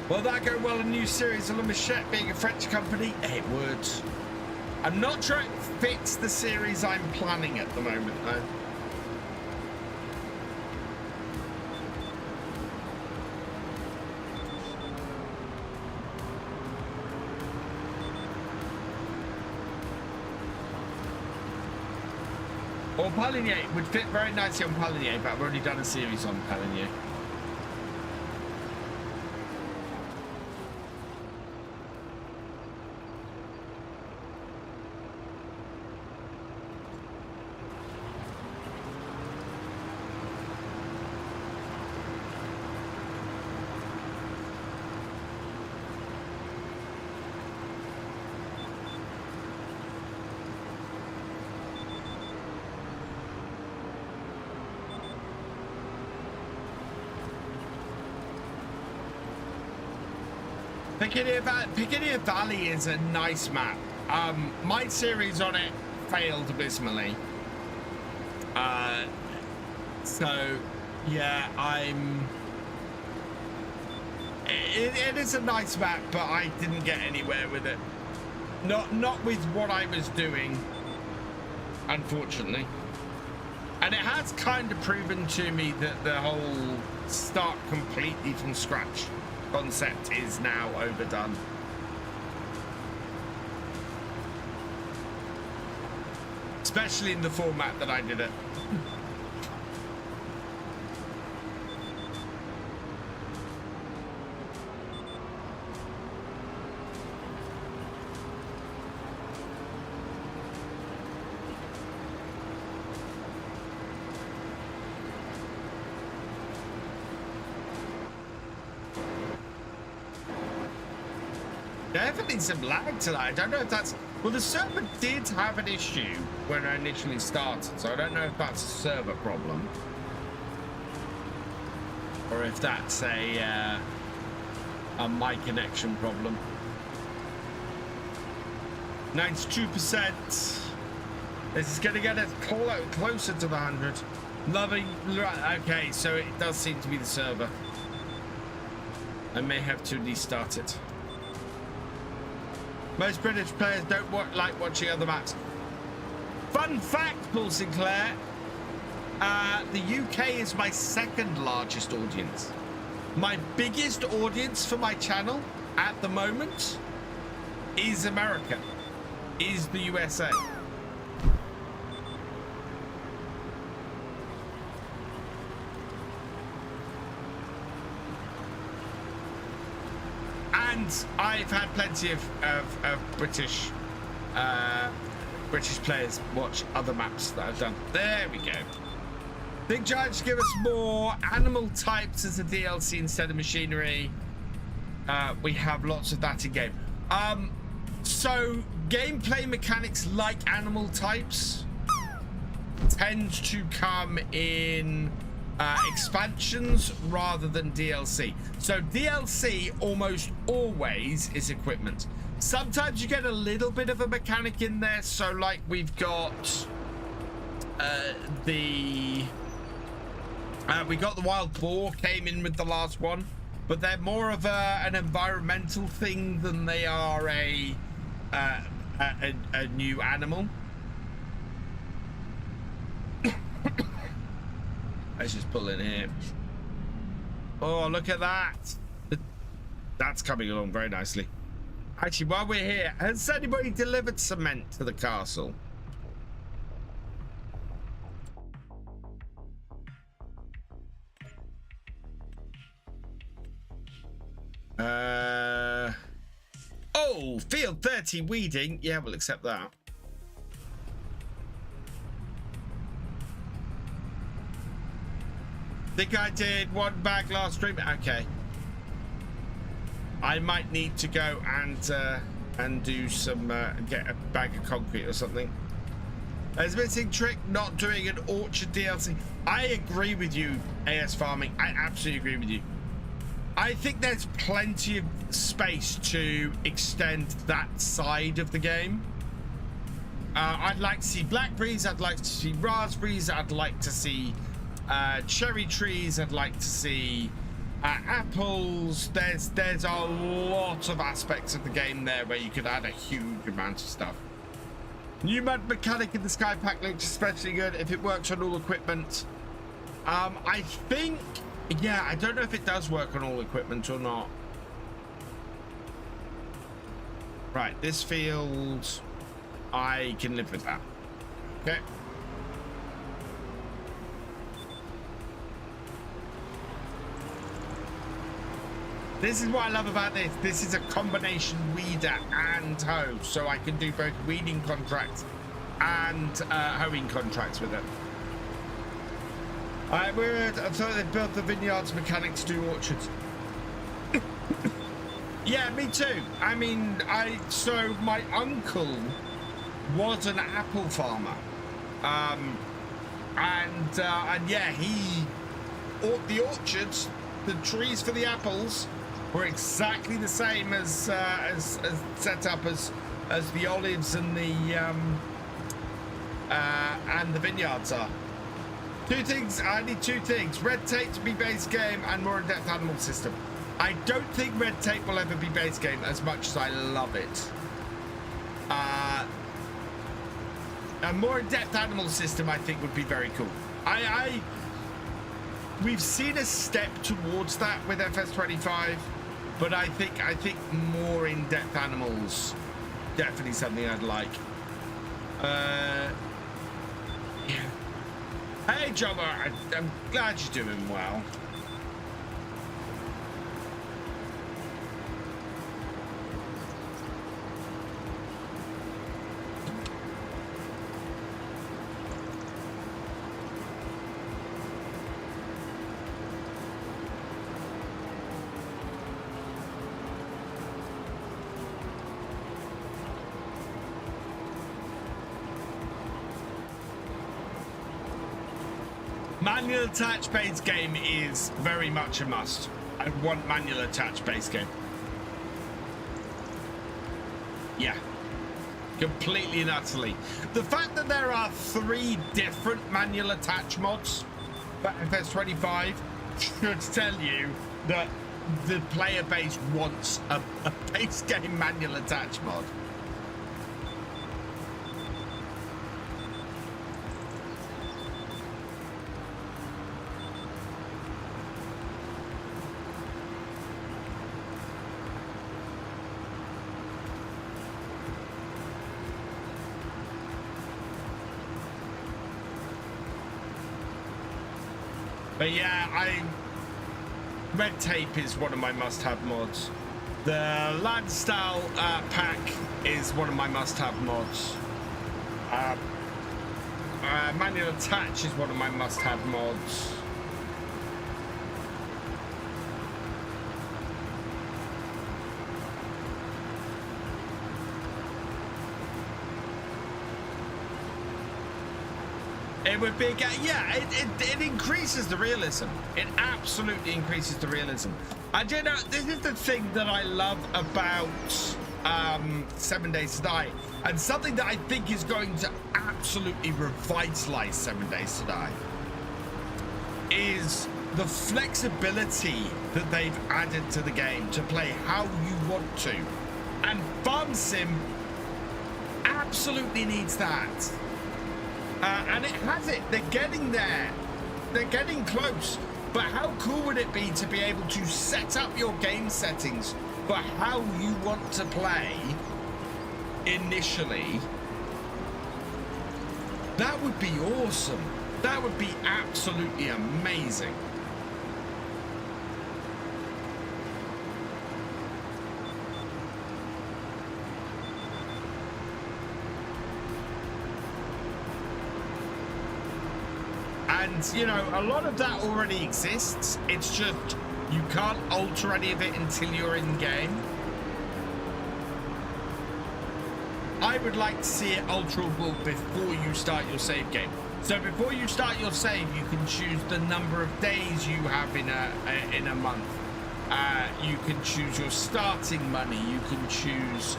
Will that go well in a new series of La Machette being a French company? It would. I'm not sure it fits the series I'm planning at the moment, though. Or Palinier would fit very nicely on Palinier, but I've already done a series on Palinier. Piccaninny Valley is a nice map. My series on it failed abysmally. So yeah, it is a nice map, but I didn't get anywhere with it. Not with what I was doing, unfortunately. And it has kind of proven to me that the whole start completely from scratch concept is now overdone. Especially in the format that I did it. Definitely some lag tonight. I don't know if that's... Well, the server did have an issue when I initially started, so I don't know if that's a server problem. Or if that's a my connection problem. 92%. This is going to get us closer to the 100. Loving... Okay, so it does seem to be the server. I may have to restart it. Most British players don't like watching other maps. Fun fact, Paul Sinclair, the UK is my second largest audience. My biggest audience for my channel at the moment is America, is the USA. And I've had plenty of British players watch other maps that I've done. There we go. Big Giants give us more animal types as a DLC instead of machinery. We have lots of that in game. So gameplay mechanics like animal types tend to come in expansions rather than DLC. So DLC almost always is equipment. Sometimes you get a little bit of a mechanic in there. So like we've got we got the wild boar came in with the last one, but they're more of an environmental thing than they are a new animal. Let's just pull in here. Oh, look at that. That's coming along very nicely. Actually, while we're here, has anybody delivered cement to the castle? Oh, field 30 weeding. Yeah, we'll accept that. Think I did one bag last stream. Okay. I might need to go and do some get a bag of concrete or something. There's a missing trick not doing an orchard DLC. I agree with you, AS Farming. I absolutely agree with you. I think there's plenty of space to extend that side of the game. I'd like to see blackberries. I'd like to see raspberries. I'd like to see cherry trees. I'd like to see apples. There's a lot of aspects of the game there where you could add a huge amount of stuff. New mud mechanic in the sky pack looks especially good if it works on all equipment. I think, yeah, I don't know if it does work on all equipment or not. Right, this field, I can live with that. Okay. This is what I love about this. This is a combination weeder and hoe, so I can do both weeding contracts and hoeing contracts with it. I thought they built the vineyards mechanic to do orchards. Yeah, me too. I mean, so my uncle was an apple farmer, and yeah, the orchards, the trees for the apples were exactly the same as set up as the olives and the vineyards are. Two things. I need two things: red tape to be base game and more in-depth animal system. I don't think red tape will ever be base game as much as I love it. A more in-depth animal system, I think, would be very cool. We've seen a step towards that with FS25, but I think more in-depth animals, definitely something I'd like. Yeah. Hey, Jobber, I'm glad you're doing well. Manual attach base game is very much a must. I want manual attach base game. Yeah, completely and utterly. The fact that there are 3 different manual attach mods for FS25 should tell you that the player base wants a base game manual attach mod. But yeah, red tape is one of my must-have mods. The land style pack is one of my must-have mods. Manual attach is one of my must-have mods. It would be, yeah, it increases the realism. It absolutely increases the realism. And you know, this is the thing that I love about 7 Days to Die, and something that I think is going to absolutely revitalize 7 Days to Die is the flexibility that they've added to the game to play how you want to. And Farm Sim absolutely needs that. And it has it. They're getting there. They're getting close. But how cool would it be to be able to set up your game settings for how you want to play initially? That would be awesome. That would be absolutely amazing. And, you know, a lot of that already exists. It's just you can't alter any of it until you're in game. I would like to see it alterable before you start your save game. So before you start your save, you can choose the number of days you have in a month. You can choose your starting money. You can choose,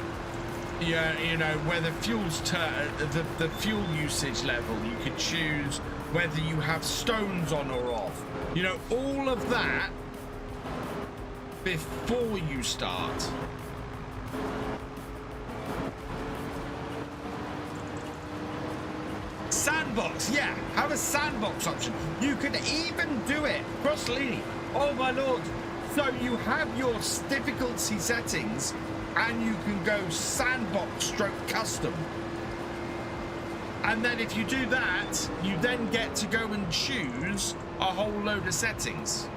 you know, where the fuel's the fuel usage level. You could choose whether you have stones on or off. You know, all of that before you start. Sandbox, yeah, have a sandbox option. You could even do it cross-leading. Oh my lord. So you have your difficulty settings and you can go sandbox stroke custom. And then if you do that, you then get to go and choose a whole load of settings.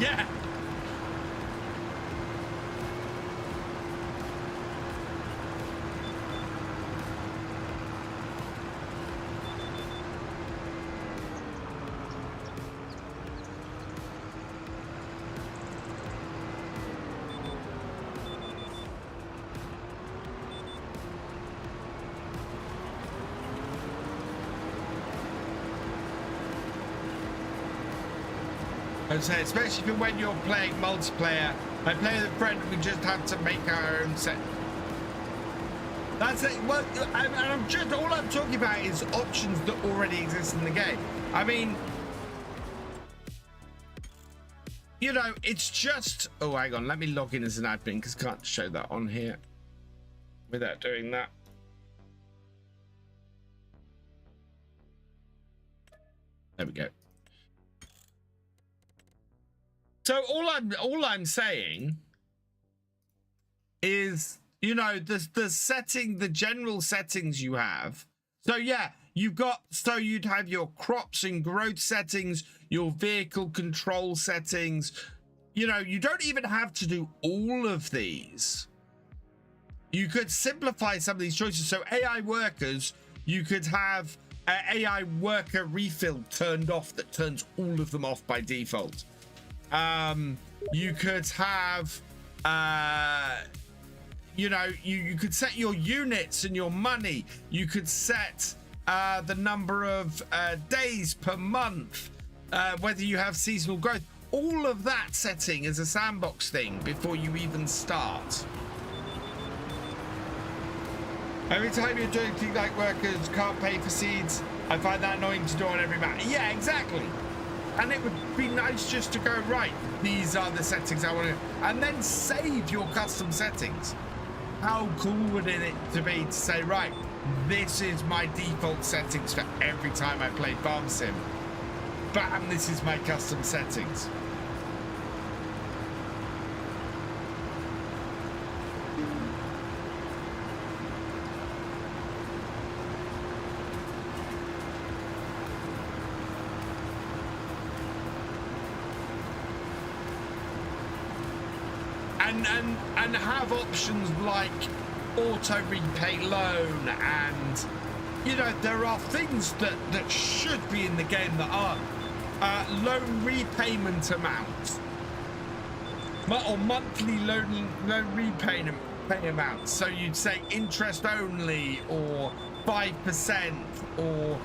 Yeah. I'd say, especially for when you're playing multiplayer. I play with a friend, we just have to make our own set. That's it. Well, I'm just, all I'm talking about is options that already exist in the game. I mean, you know, it's just, oh, hang on, let me log in as an admin because I can't show that on here without doing that. There we go. So all I'm saying is, you know, the general settings you have. So yeah, so you'd have your crops and growth settings, your vehicle control settings. You know, you don't even have to do all of these. You could simplify some of these choices. So AI workers, you could have AI worker refill turned off that turns all of them off by default. You could have, you know, you could set your units and your money. You could set the number of days per month, whether you have seasonal growth. All of that setting is a sandbox thing before you even start. Every time you're doing things like workers can't pay for seeds, I find that annoying to do on every map. Yeah, exactly. And it would be nice just to go, right, these are the settings I want to, and then save your custom settings. How cool would it to be to say, right, this is my default settings for every time I play Farm Sim. Bam, this is my custom settings. and have options like auto repay loan, and you know, there are things that should be in the game that aren't. Loan repayment amounts, or monthly loan repayment amounts. So you'd say interest only, or 5%, or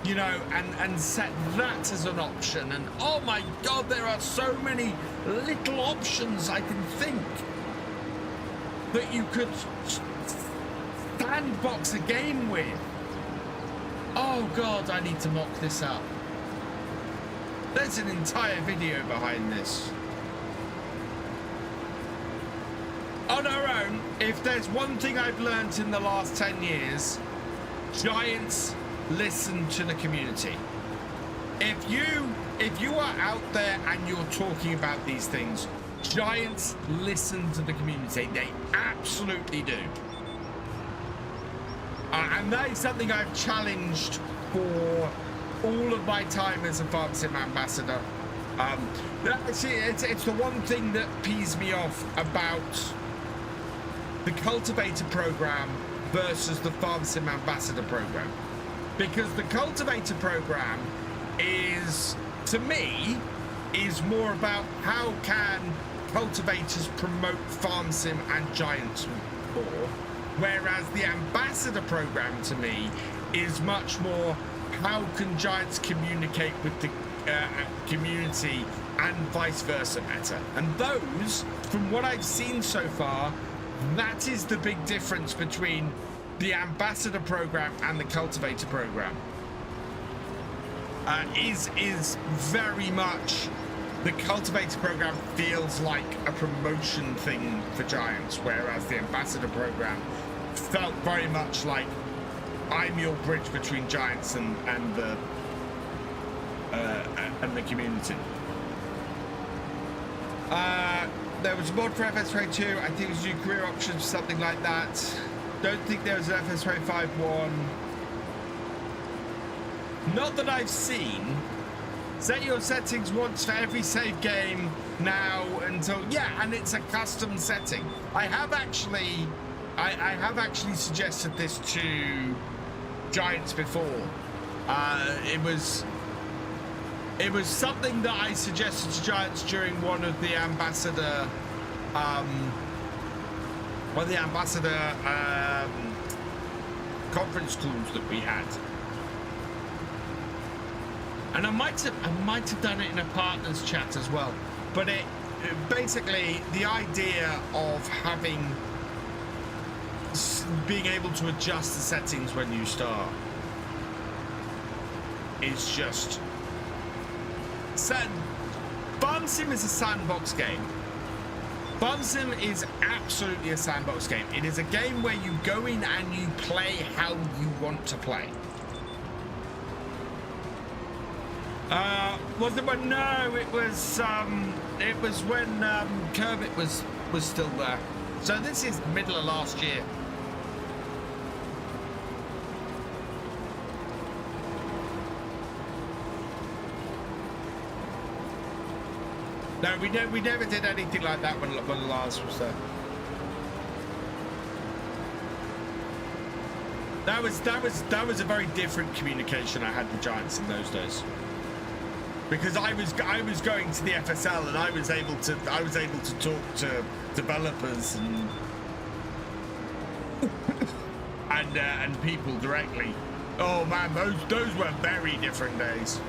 you know, and set that as an option. And oh my god, there are so many little options I can think that you could sandbox a game with. Oh god, I need to mock this up. There's an entire video behind this. On our own, if there's one thing I've learned in the last 10 years, giants listen to the community. If you are out there and you're talking about these things, giants listen to the community. They absolutely do. And that is something I've challenged for all of my time as a Farm Sim ambassador. It's the one thing that pees me off about the cultivator program versus the Farm Sim ambassador program, because the cultivator program is, to me, is more about how can cultivators promote Farm Sim and Giants more, whereas the ambassador program to me is much more how can Giants communicate with the community and vice versa better. And those, from what I've seen so far, that is the big difference between the ambassador program and the cultivator program. Is very much, the cultivator program feels like a promotion thing for Giants, whereas the ambassador program felt very much like I'm your bridge between Giants and the community. There was a mod for FS22. I think it was new career options, something like that. Don't think there was an FS25 one. Not that I've seen. Set your settings once for every save game now until, yeah, and it's a custom setting. I have actually suggested this to Giants before. It was something that I suggested to Giants during one of the ambassador conference calls that we had. And I might have done it in a partners chat as well. But it basically, the idea of being able to adjust the settings when you start is just... Farm Sim is a sandbox game. Farm Sim is absolutely a sandbox game. It is a game where you go in and you play how you want to play. Was it when? No, it was when Kermit was still there. So this is middle of last year. No, we never did anything like that when Lars was there. That was a very different communication I had with Giants in those days, because I was going to the FSL and I was able to talk to developers and people directly. Oh man, those were very different days.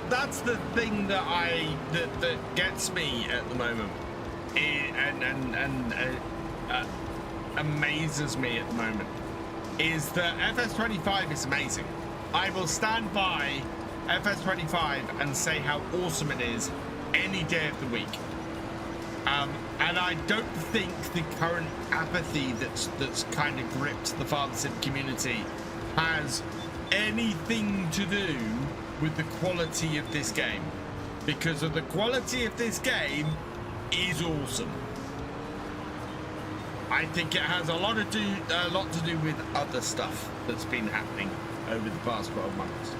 that's the thing that that gets me at the moment, and amazes me at the moment, is that FS25 is amazing. I will stand by FS25 and say how awesome it is any day of the week. And I don't think the current apathy that's kind of gripped the Farm Sim community has anything to do with the quality of this game, because of the quality of this game is awesome. I think it has a lot to do with other stuff that's been happening over the past 12 months.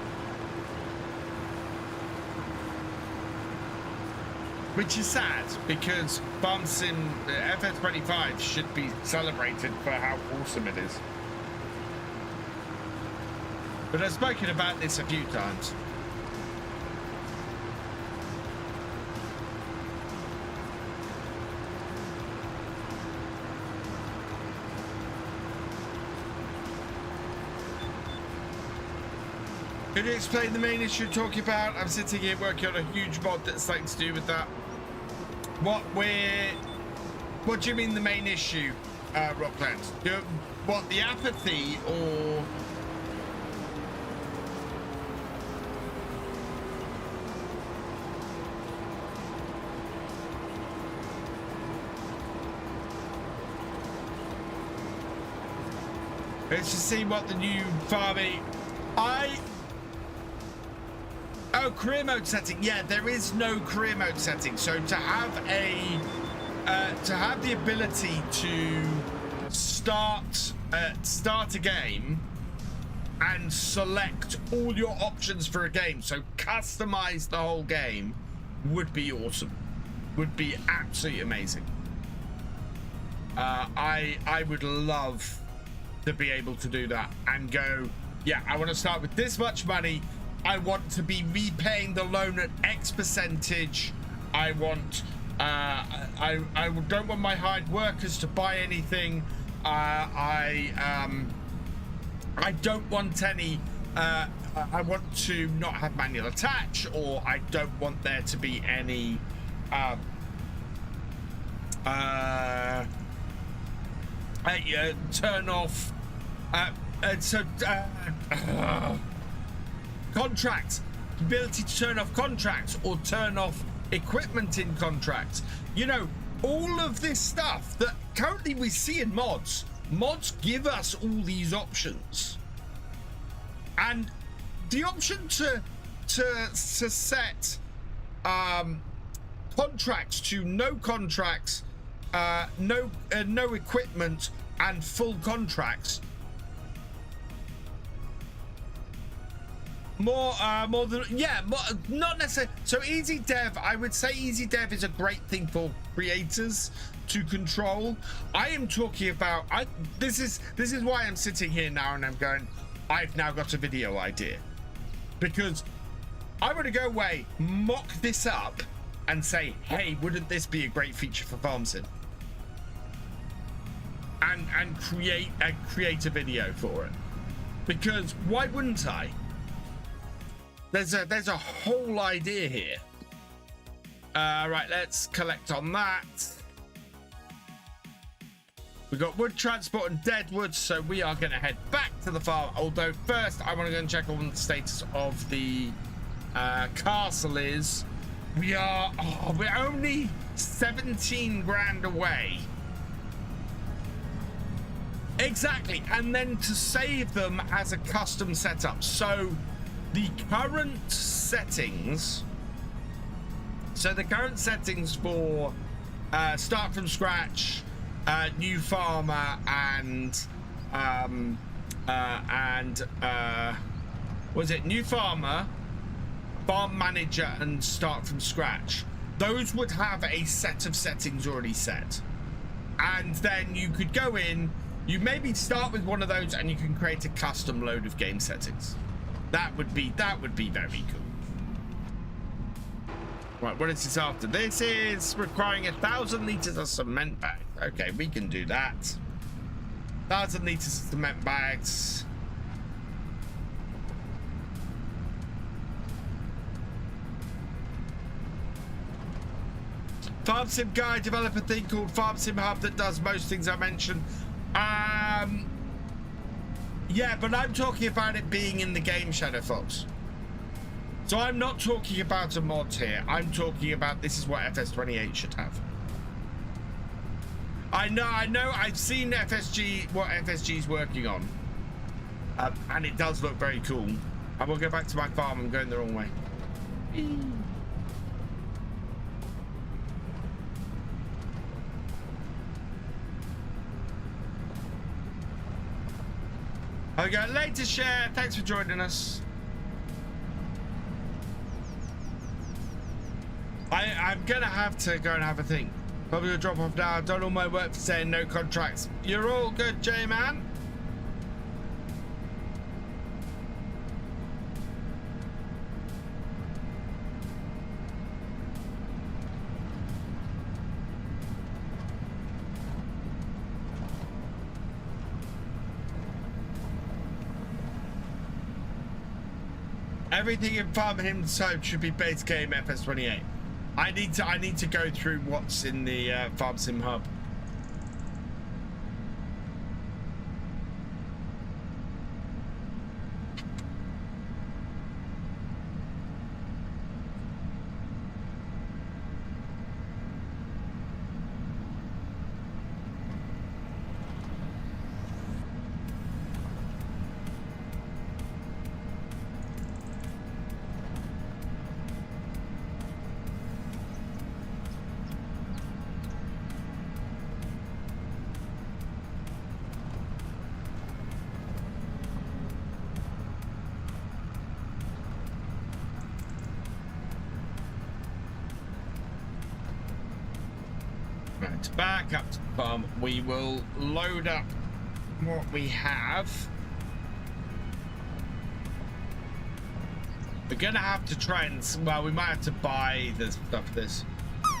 Which is sad, because Farm Sim FS25 should be celebrated for how awesome it is. But I've spoken about this a few times. Could you explain the main issue you're talking about? I'm sitting here working on a huge mod that's something to do with that. What do you mean the main issue, Rockland? What, the apathy, or? Let's just see what the new farming. Oh, career mode setting. Yeah, there is no career mode setting. So to have the ability to start a game and select all your options for a game, so customize the whole game, would be awesome. Would be absolutely amazing. I would love to be able to do that and go, yeah, I want to start with this much money. I want to be repaying the loan at X percentage. I want, I don't want my hired workers to buy anything. I don't want any, I want to not have manual attach, or I don't want there to be any, turn off, contracts, ability to turn off contracts or turn off equipment in contracts. You know, all of this stuff that currently we see in mods give us all these options, and the option to set contracts to no contracts, no equipment, and full contracts. More than, yeah, not necessarily. So easy dev, I would say easy dev is a great thing for creators to control. I am talking about, this is why I'm sitting here now and I'm going, I've now got a video idea, because I want to go away, mock this up and say, hey, wouldn't this be a great feature for Farm Sim? And create a video for it, because why wouldn't I? There's a whole idea here. Right, let's collect on that. We've got wood transport and dead wood, so we are going to head back to the farm. Although first, I want to go and check on the status of the castle is. We're only 17 grand away. Exactly, and then to save them as a custom setup. So the current settings, for start from scratch, new farmer, and was it new farmer, farm manager, and start from scratch, those would have a set of settings already set, and then you could go in, you maybe start with one of those and you can create a custom load of game settings. That would be very cool. Right, what is this after? This is requiring 1,000 liters of cement bags. Okay, we can do that. 1,000 liters of cement bags. Farm Sim guy develop a thing called Farm Sim Hub that does most things I mentioned. Yeah, but I'm talking about it being in the game, Shadow Fox. So I'm not talking about a mod here. I'm talking about this is what FS28 should have. I know. I've seen FSG, what FSG's working on. And it does look very cool. I will go back to my farm. I'm going the wrong way. I'll go later, share. Thanks for joining us. I'm gonna have to go and have a think. Probably gonna drop off now. I've done all my work for saying no contracts. You're all good, J-Man. Everything in Farm himself should be base game FS28. I need to go through what's in the Farm Sim Hub. Back up to the farm. We will load up what we have. We're gonna have to try and, well, we might have to buy the stuff for this.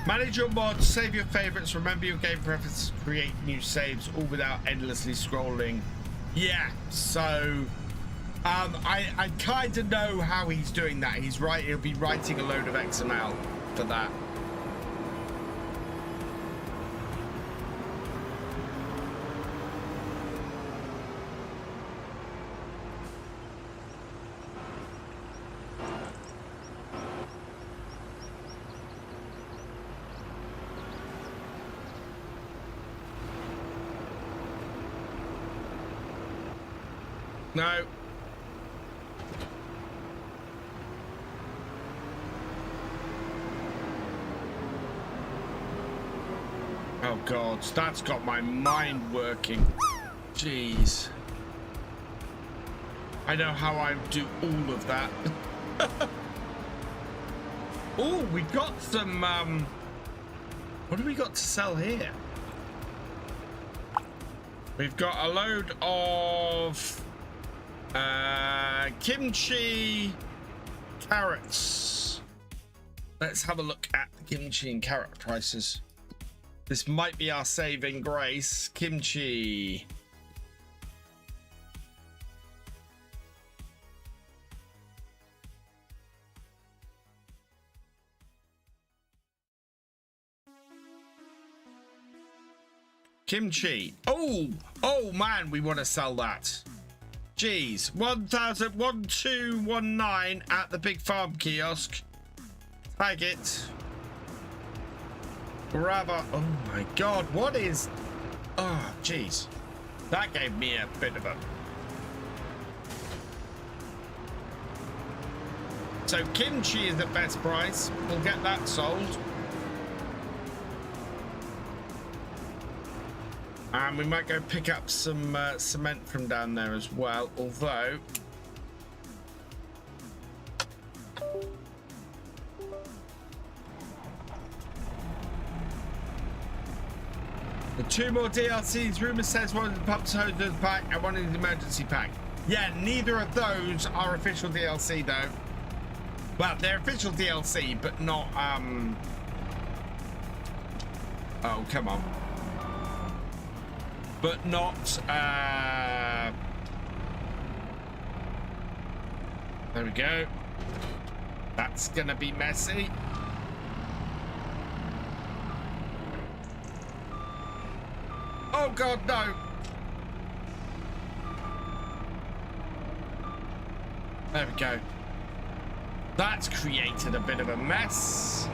Manage your mods, save your favorites, remember your game preferences, create new saves, all without endlessly scrolling. Yeah, so I kind of know how he's doing that. He'll be writing a load of XML for that. No. Oh God, that's got my mind working. Jeez. I know how I do all of that. Oh, we got some, what do we got to sell here? We've got a load of kimchi, carrots. Let's have a look at the kimchi and carrot prices. This might be our saving grace. Kimchi. Kimchi. Oh man, we want to sell that. Jeez, 1219 at the big farm kiosk. Tag it. Grab a, oh my God, what is, oh jeez. That gave me a bit of a. So kimchi is the best price. We'll get that sold. And we might go pick up some cement from down there as well, although the 2 more DLCs, rumor says one in the pumps hoses pack and one in the emergency pack. Yeah, neither of those are official DLC though. Well, they're official DLC, but not oh, come on. But not there we go. That's gonna be messy. Oh God, no. There we go. That's created a bit of a mess.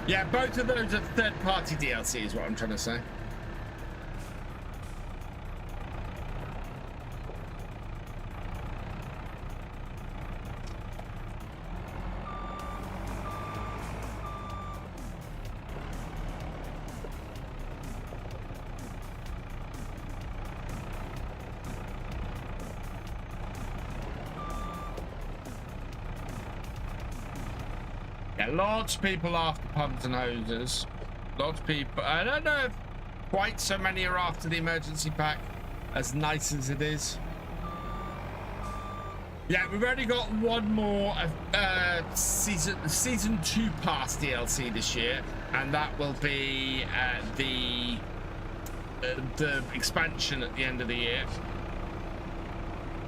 Yeah, both of those are third-party DLC is what I'm trying to say. Yeah, lots of people after pumps and hoses. Lots of people. I don't know if quite so many are after the emergency pack, as nice as it is. Yeah, we've only got one more season 2 pass DLC this year, and that will be the expansion at the end of the year.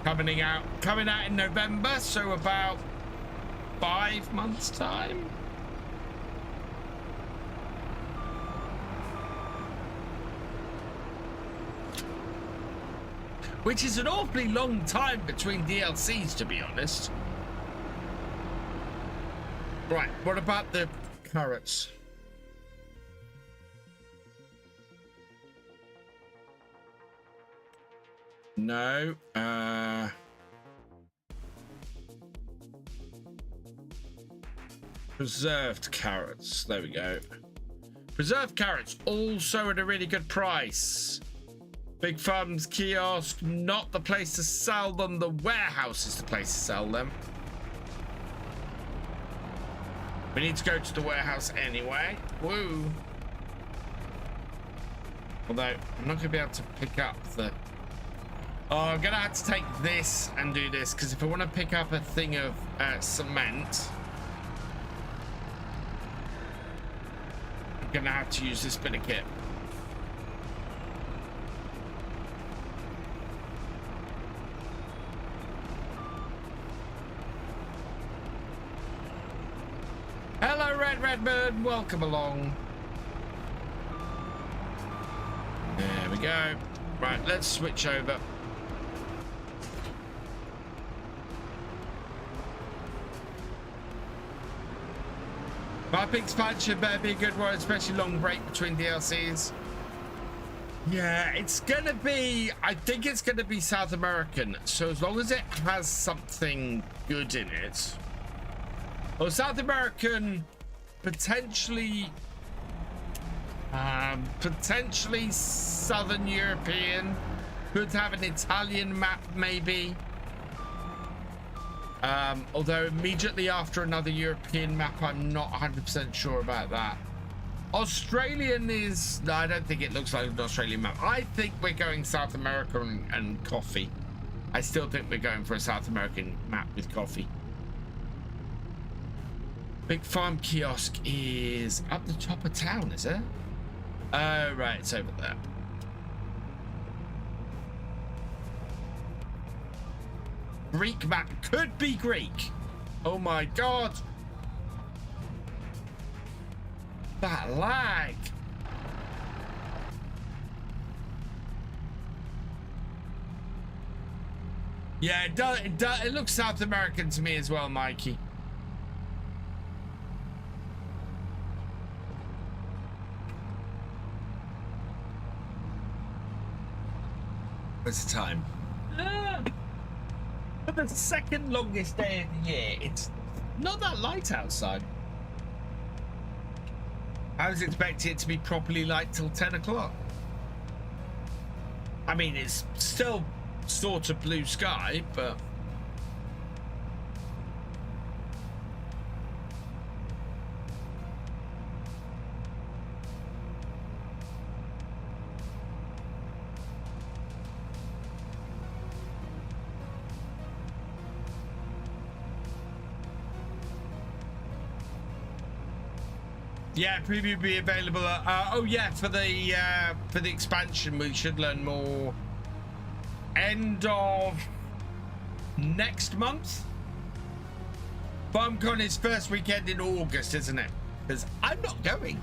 Coming out in November, so about 5 months' time. Which is an awfully long time between DLCs, to be honest. Right, what about the carrots? No, preserved carrots. There we go. Preserved carrots also at a really good price. Big Farm's kiosk, not the place to sell them. The warehouse is the place to sell them. We need to go to the warehouse anyway. Woo. Although, I'm not going to be able to pick up the... Oh, I'm going to have to take this and do this, because if I want to pick up a thing of cement... I'm gonna have to use this bit of kit. Hello, Redbird. Welcome along. There we go. Right, let's switch over. Map expansion better be a good one, especially long break between DLCs. Yeah, it's gonna be, I think it's gonna be South American. So as long as it has something good in it. Or South American, potentially Southern European. Could have an Italian map maybe. Although immediately after another European map, I'm not 100% sure about that. Australian is... No, I don't think it looks like an Australian map. I think we're going South America and coffee. I still think we're going for a South American map with coffee. Big Farm kiosk is up the top of town, is it? Oh, right, it's over there. Greek map could be Greek. Oh my God. That lag. Yeah, it does. It looks South American to me as well, Mikey. What's the time? For the second longest day of the year, it's not that light outside. I was expecting it to be properly light till 10 o'clock. I mean, it's still sort of blue sky, but... Yeah, preview will be available. Oh yeah, for the expansion, we should learn more end of next month. FarmCon is first weekend in August, isn't it? Because I'm not going.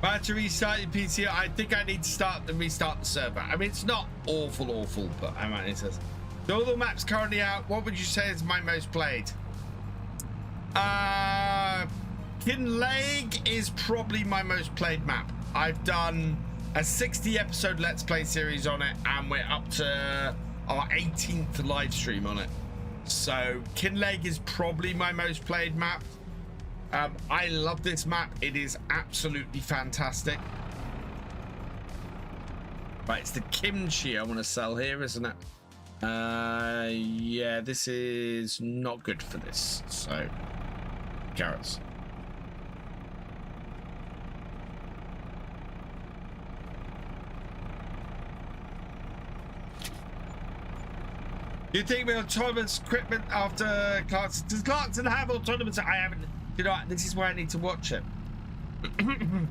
Battery restart your PC. I think I need to restart the server. I mean, it's not awful, but I might need to. So all the maps currently out. What would you say is my most played? Kinlaig is probably my most played map. I've done a 60 episode Let's Play series on it, and we're up to our 18th live stream on it. So Kinlaig is probably my most played map. I love this map. It is absolutely fantastic. Right, it's the kimchi I want to sell here, isn't it? Yeah, this is not good for this. So, carrots. Do you think we have autonomous equipment after Clarkson? Does Clarkson have autonomous? I haven't. You know what? This is why I need to watch it.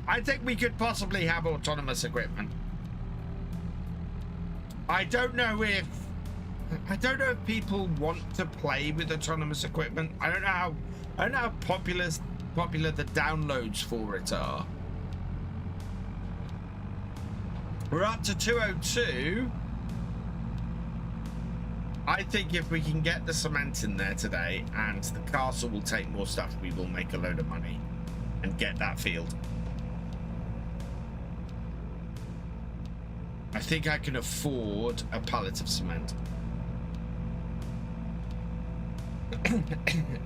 I think we could possibly have autonomous equipment. I don't know if people want to play with autonomous equipment. I don't know how popular the downloads for it are. We're up to 202. I think if we can get the cement in there today and the castle will take more stuff, we will make a load of money and get that field. I think I can afford a pallet of cement.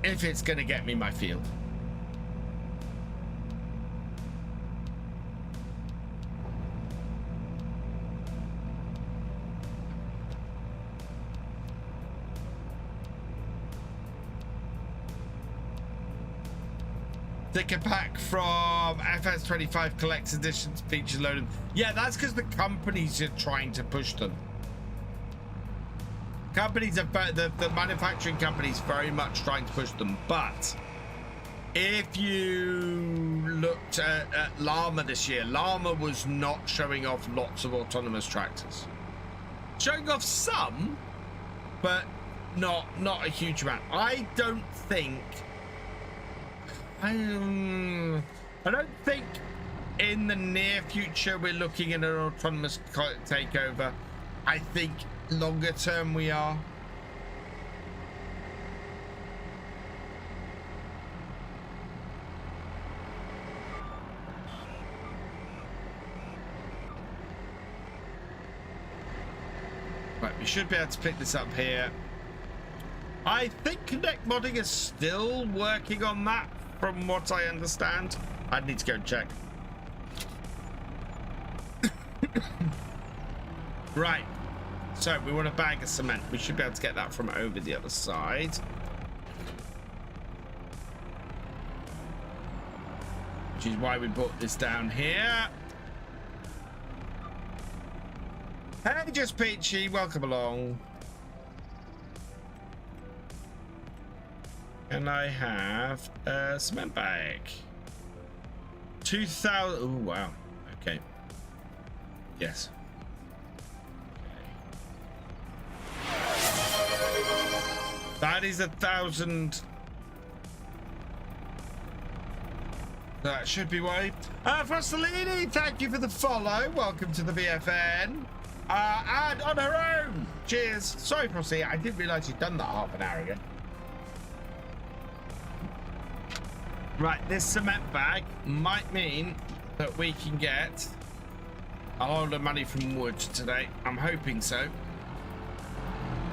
If it's going to get me my field. Sticker pack from FS25 collector's editions feature loaded. Yeah, that's because the companies are trying to push them. Companies are the manufacturing companies very much trying to push them. But if you looked at Llama this year, Llama was not showing off lots of autonomous tractors. Showing off some, but not a huge amount. I don't think in the near future we're looking at an autonomous takeover. I think longer term we are. Right, we should be able to pick this up here. I think Connect Modding is still working on that, from what I understand. I'd need to go and check. Right. So we want a bag of cement. We should be able to get that from over the other side. Which is why we brought this down here. Hey, Just Peachy, welcome along. And I have a cement bag. 2,000. Oh, wow. Okay. Yes. That is 1,000. That should be why. Frostolini, thank you for the follow. Welcome to the VFN. And on her own. Cheers. Sorry, Frosty. I didn't realize you'd done that half an hour ago. Right, this cement bag might mean that we can get a lot of money from wood today. I'm hoping so.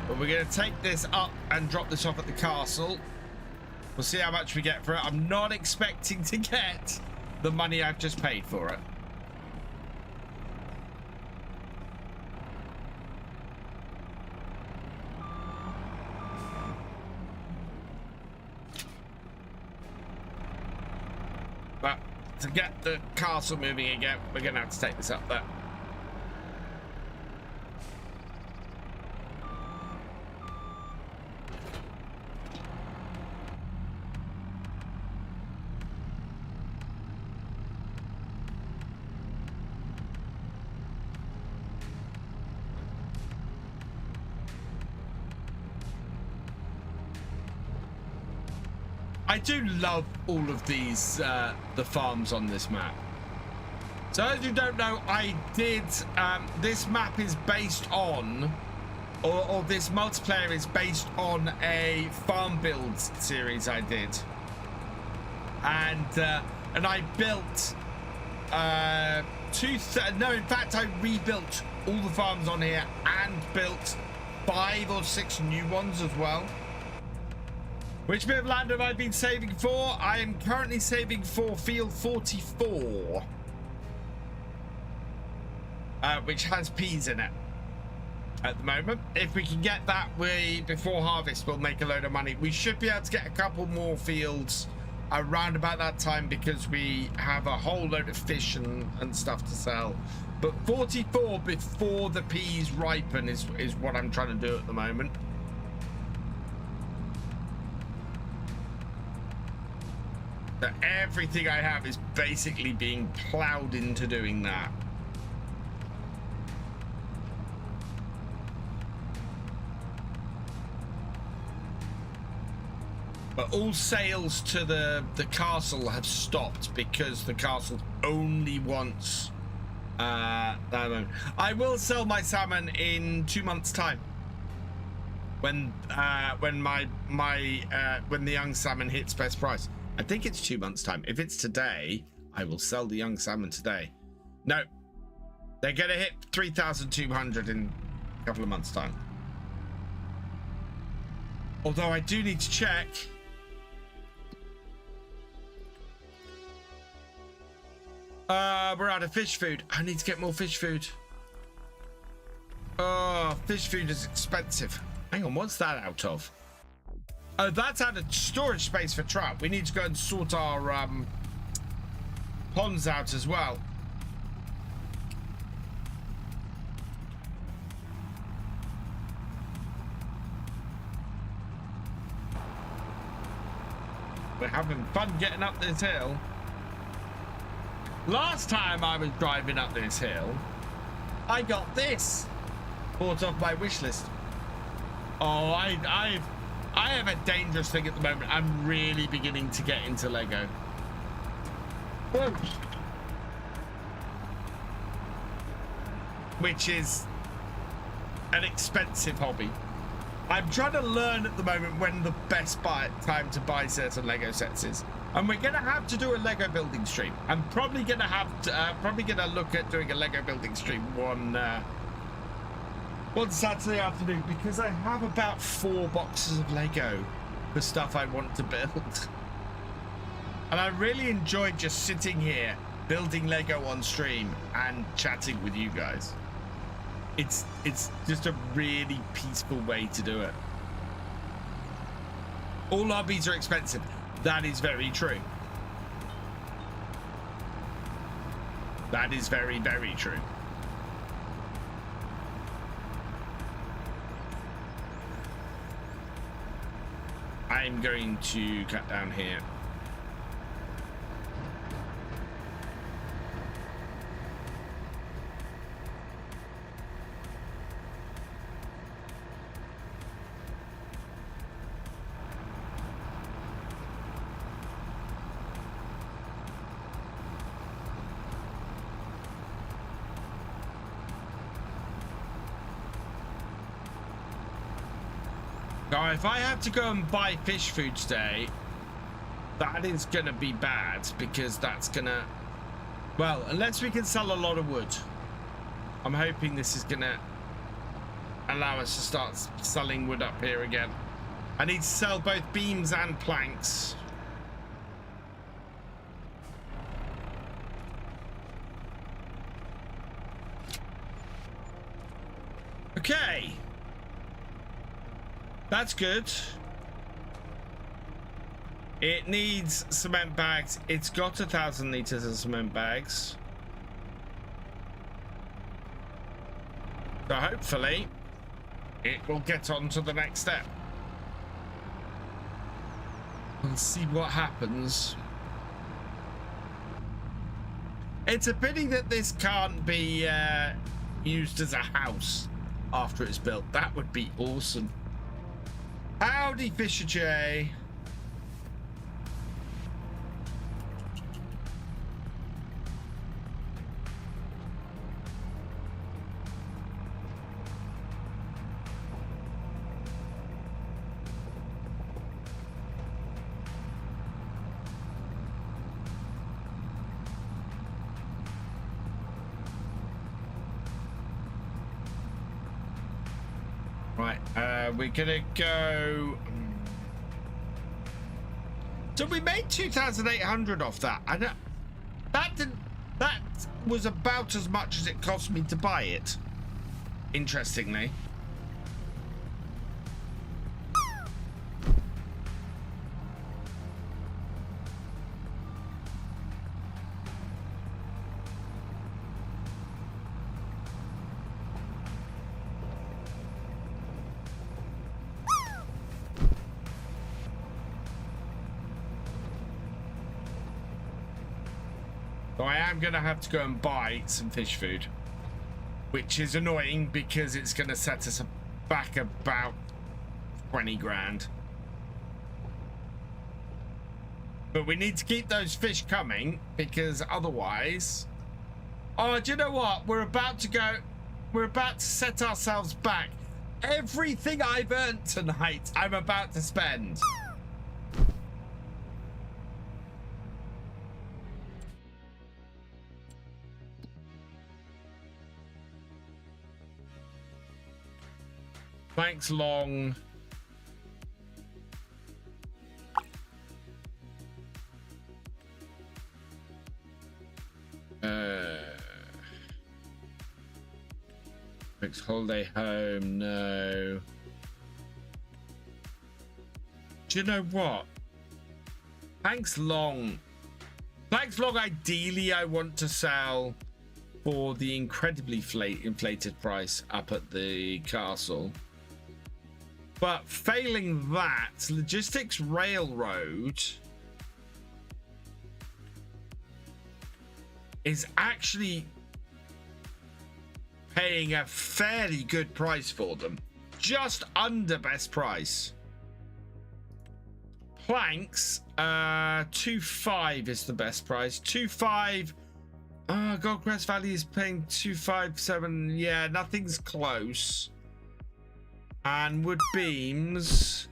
But we're going to take this up and drop this off at the castle. We'll see how much we get for it. I'm not expecting to get the money I've just paid for it. But to get the castle moving again, we're going to have to take this up there. I do love all of these, the farms on this map. So as you don't know, I did, this map is based on, or this multiplayer is based on a farm build series I did. And I built, in fact, I rebuilt all the farms on here and built 5 or 6 new ones as well. Which bit of land have I been saving for? I am currently saving for field 44. Which has peas in it at the moment. If we can get that way before harvest, we'll make a load of money. We should be able to get a couple more fields around about that time because we have a whole load of fish and stuff to sell. But 44 before the peas ripen is what I'm trying to do at the moment. So everything I have is basically being plowed into doing that. But all sales to the castle have stopped because the castle only wants salmon. I will sell my salmon in 2 months' time when the young salmon hits best price. I think it's 2 months' time. If it's today, I will sell the young salmon today. No, they're gonna hit 3,200 in a couple of months' time. Although I do need to check. We're out of fish food. I need to get more fish food. Oh, fish food is expensive. Hang on, what's that out of? Oh, that's out of storage space for trout. We need to go and sort our ponds out as well. We're having fun getting up this hill. Last time I was driving up this hill, I got this bought off my wish list. Oh, I have a dangerous thing at the moment. I'm really beginning to get into Lego. Whoa. Which is an expensive hobby. I'm trying to learn at the moment when the best time to buy certain Lego sets is. And we're going to have to do a Lego building stream. I'm probably going to have to, look at doing a Lego building stream one Saturday afternoon because I have about 4 boxes of Lego for stuff I want to build. And I really enjoyed just sitting here building Lego on stream and chatting with you guys. It's just a really peaceful way to do it. All hobbies are expensive. That is very true. That is very, very true. I'm going to cut down here. Now, if I have to go and buy fish food today, that is going to be bad because that's going to... Well, unless we can sell a lot of wood. I'm hoping this is going to allow us to start selling wood up here again. I need to sell both beams and planks. Okay. That's good. It needs cement bags. It's got 1,000 liters of cement bags. So hopefully it will get on to the next step. We'll see what happens. It's a pity that this can't be used as a house after it's built. That would be awesome. Howdy, Fisher J. Right, we're gonna go. So we made 2,800 off that. I know that didn't. That was about as much as it cost me to buy it. Interestingly. So I am going to have to go and buy some fish food, which is annoying because it's going to set us back about 20 grand. But we need to keep those fish coming because otherwise... Oh, do you know what? We're about to set ourselves back. Everything I've earned tonight, I'm about to spend. Thanks, Long. Next holiday home, no. Do you know what? Thanks, Long. Thanks, Long. Ideally, I want to sell for the incredibly inflated price up at the castle. But failing that, Logistics Railroad is actually paying a fairly good price for them. Just under best price. Planks, 2.5 is the best price. 2.5. Goldcrest Valley is paying 2.57. Yeah, nothing's close. And wood beams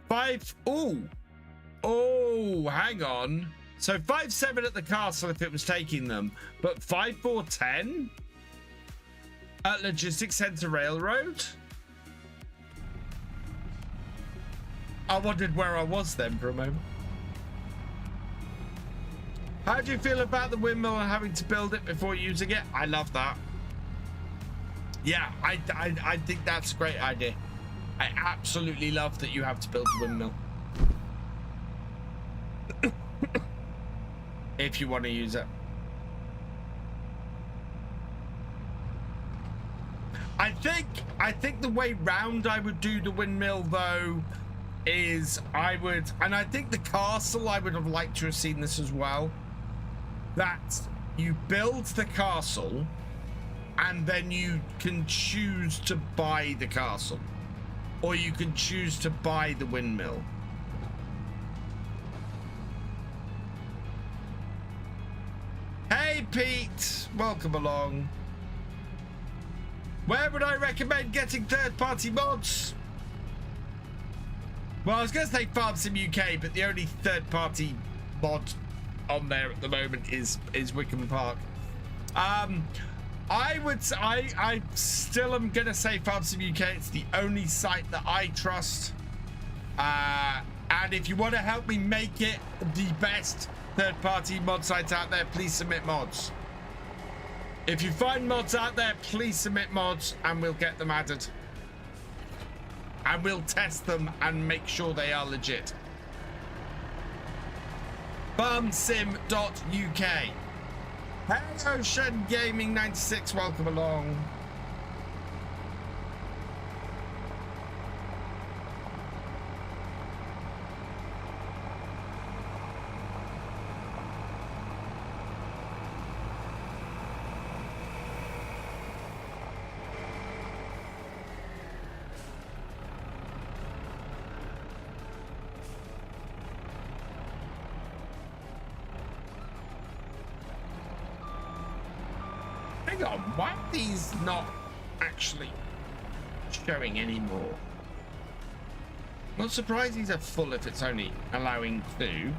5. Oh, hang on. So 5.7 at the castle if it was taking them, but 5.410 at Logistics Center Railroad. I wondered where I was then for a moment. How do you feel about the windmill and having to build it before using it? I love that. Yeah, I think that's a great idea. I absolutely love that you have to build a windmill. If you want to use it. I think the way round I would do the windmill though is I think the castle I would have liked to have seen this as well. That you build the castle and then you can choose to buy the castle, or you can choose to buy the windmill. Hey Pete, welcome along. Where would I recommend getting third-party mods? Well, I was going to say Farm Sim UK, but the only third-party mod on there at the moment is Wickham Park. I still am gonna say Farm Sim UK. It's the only site that I trust. And if you want to help me make it the best third-party mod site out there, please submit mods. If you find mods out there, please submit mods and we'll get them added. And we'll test them and make sure they are legit. Farmsim.uk. Hey, Ocean Gaming 96, welcome along. Hang on, why are these not actually showing anymore? Not surprised these are full if it's only allowing 2.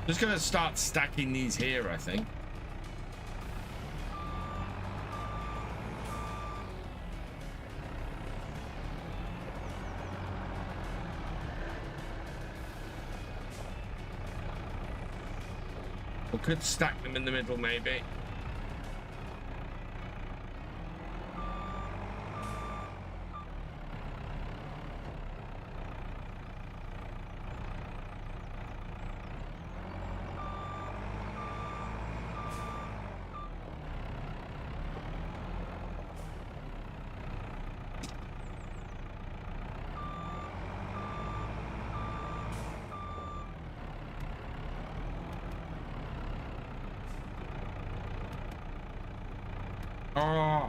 Just gonna start stacking these here, I think. We could stack them in the middle, maybe. Oh,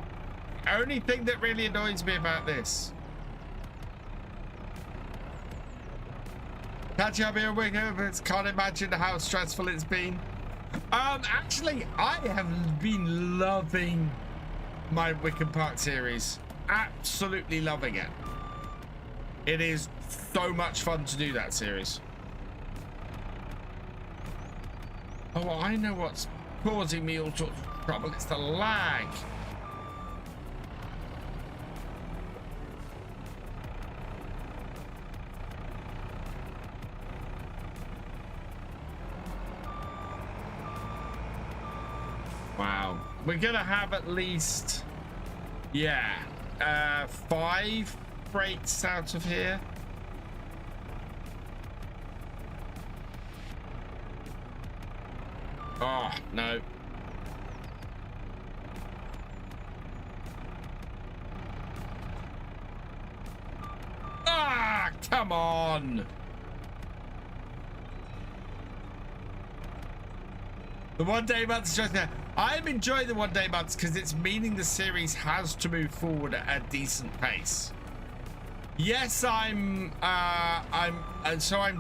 only thing that really annoys me about this. Catching up here, can't imagine how stressful it's been. Actually, I have been loving my Wickham Park series. Absolutely loving it. It is so much fun to do that series. Oh, I know what's causing me all sorts of trouble. It's the lag. Wow, we're gonna have at least, yeah, 5 breaks out of here. Oh no. Ah, come on. The one-day months just now. I'm enjoying the one-day months because it's meaning the series has to move forward at a decent pace. Yes, I'm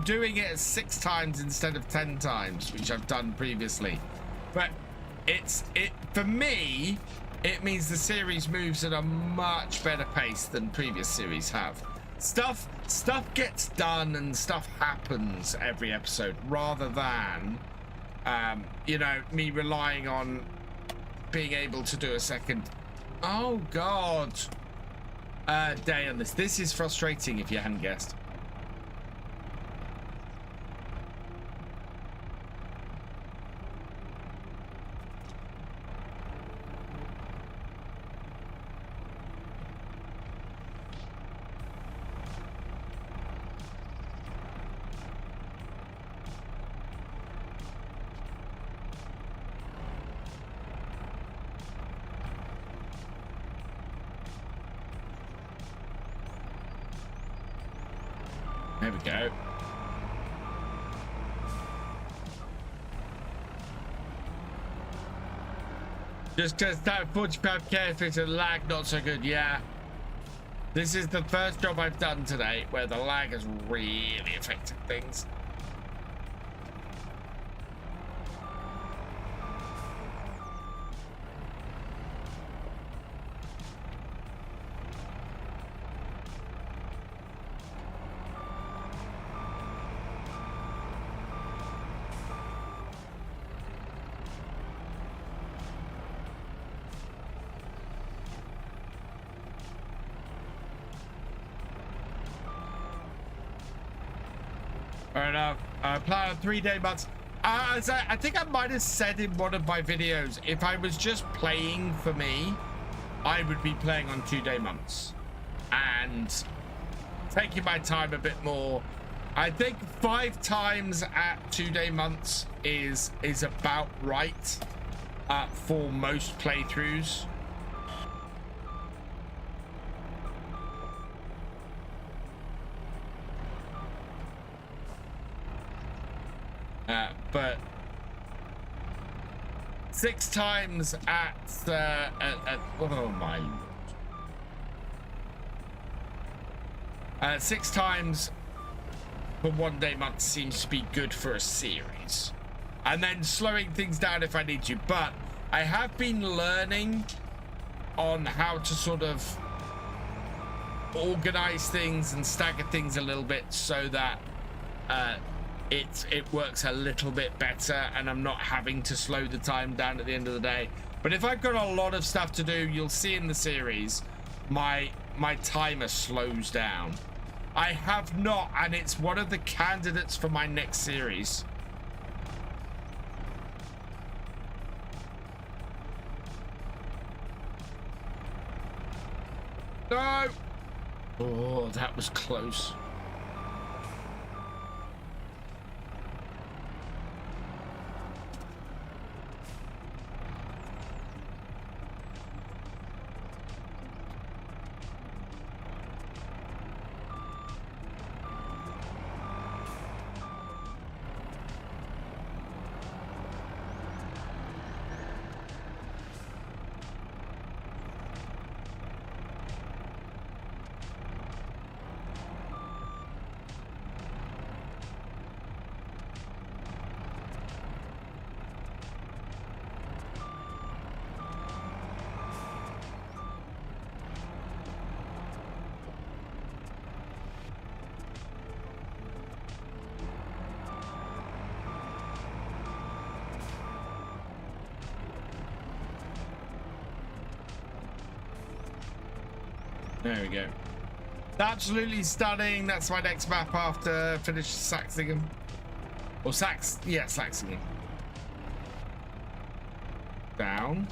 doing it 6 times instead of 10 times, which I've done previously. But for me, it means the series moves at a much better pace than previous series have. Stuff gets done and stuff happens every episode rather than you know, me relying on being able to do a second, oh god, day on this. This is frustrating if you hadn't guessed. There we go. Just because that 45k if it's a lag not so good, yeah. This is the first job I've done today where the lag has really affected things. Fair enough. Plan on 3-day months. As I think I might have said in one of my videos, if I was just playing for me, I would be playing on 2-day months and taking my time a bit more. I think 5 times at 2-day months is about right for most playthroughs. But 6 times at oh my lord. 6 times for 1-day months seems to be good for a series, and then slowing things down if I need to. But I have been learning on how to sort of organize things and stagger things a little bit so that it works a little bit better and I'm not having to slow the time down at the end of the day. But if I've got a lot of stuff to do, you'll see in the series my timer slows down. I have not, and it's one of the candidates for my next series. No! Oh, that was close. There we go. Absolutely stunning. That's my next map after finish Saxingham. Or yeah, Saxingham. Down.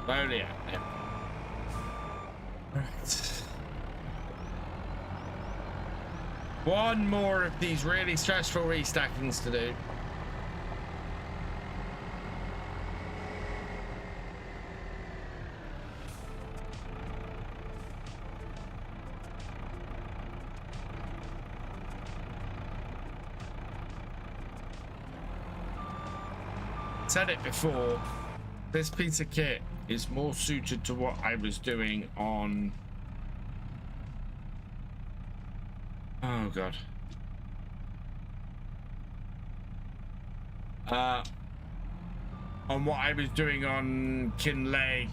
Slowly out there. Right. One more of these really stressful restackings to do. Said it before, this piece of kit is more suited to what I was doing on oh god on what I was doing on Kinlaig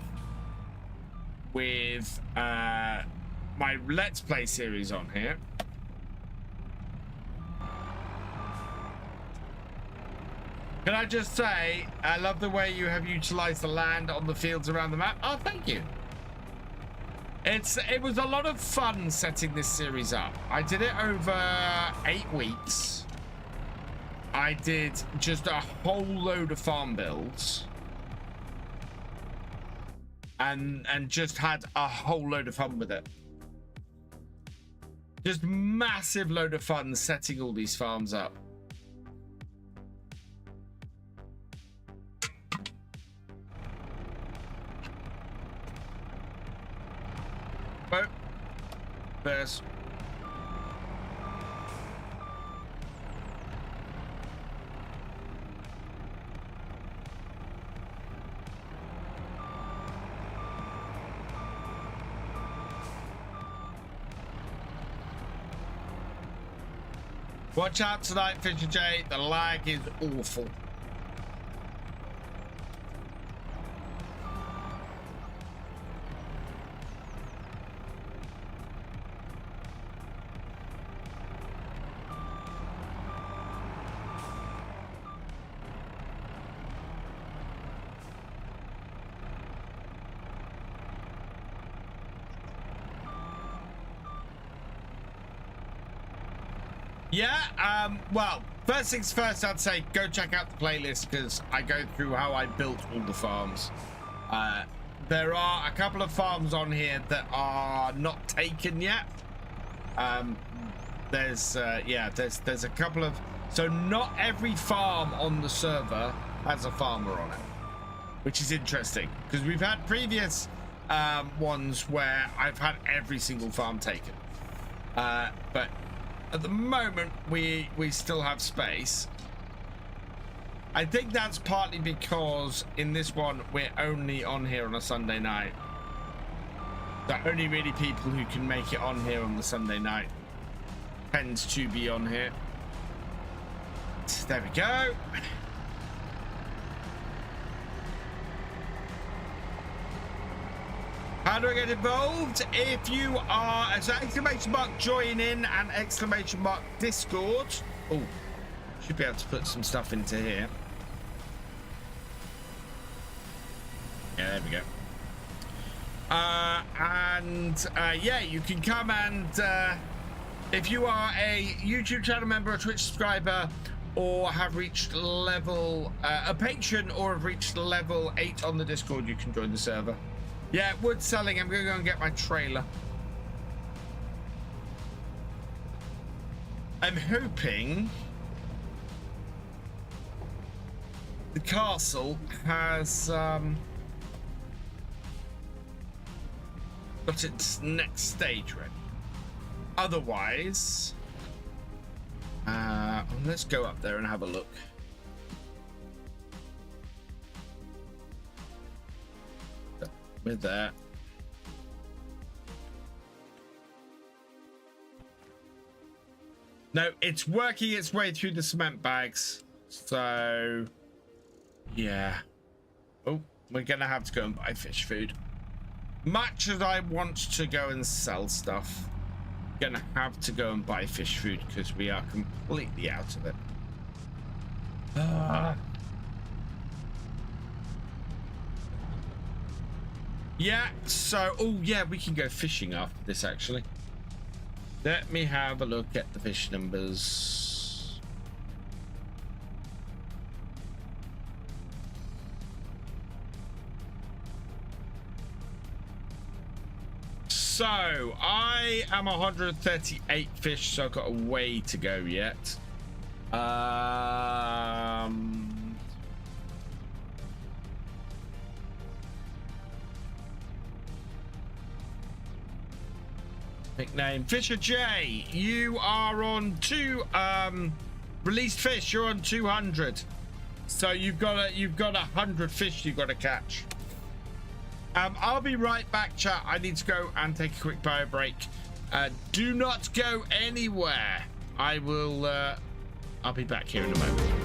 with my Let's Play series on here. Can I just say, I love the way you have utilized the land on the fields around the map. Oh, thank you. It was a lot of fun setting this series up. I did it over 8 weeks. I did just a whole load of farm builds. And just had a whole load of fun with it. Just massive load of fun setting all these farms up. Oh, there's. Watch out tonight, Fisher J. The lag is awful. Yeah, well, first things first, I'd say go check out the playlist because I go through how I built all the farms. There are a couple of farms on here that are not taken yet. There's a couple of, so not every farm on the server has a farmer on it, which is interesting because we've had previous ones where I've had every single farm taken, but at the moment we still have space. I think that's partly because in this one we're only on here on a Sunday night. The only really people who can make it on here on the Sunday night tends to be on here. There we go. How do I get involved? If you are, so exclamation mark join in and exclamation mark Discord. Oh, should be able to put some stuff into here. Yeah, there we go. Yeah, you can come and if you are a YouTube channel member, a Twitch subscriber, or have reached level, a patron, or have reached level 8 on the Discord, you can join the server. Yeah, wood selling. I'm going to go and get my trailer. I'm hoping the castle has got its next stage ready. Otherwise, let's go up there and have a look. With that. No, it's working its way through the cement bags. So, yeah. Oh, we're going to have to go and buy fish food. Much as I want to go and sell stuff, I'm going to have to go and buy fish food because we are completely out of it. Yeah, so, oh yeah, we can go fishing after this actually. Let me have a look at the fish numbers. So, I am 138 fish, so I've got a way to go yet. Nickname Fisher J, you are on released fish. You're on 200, so you've got 100 fish you've got to catch. I'll be right back, chat. I need to go and take a quick bio break. Do not go anywhere. I will. I'll be back here in a moment.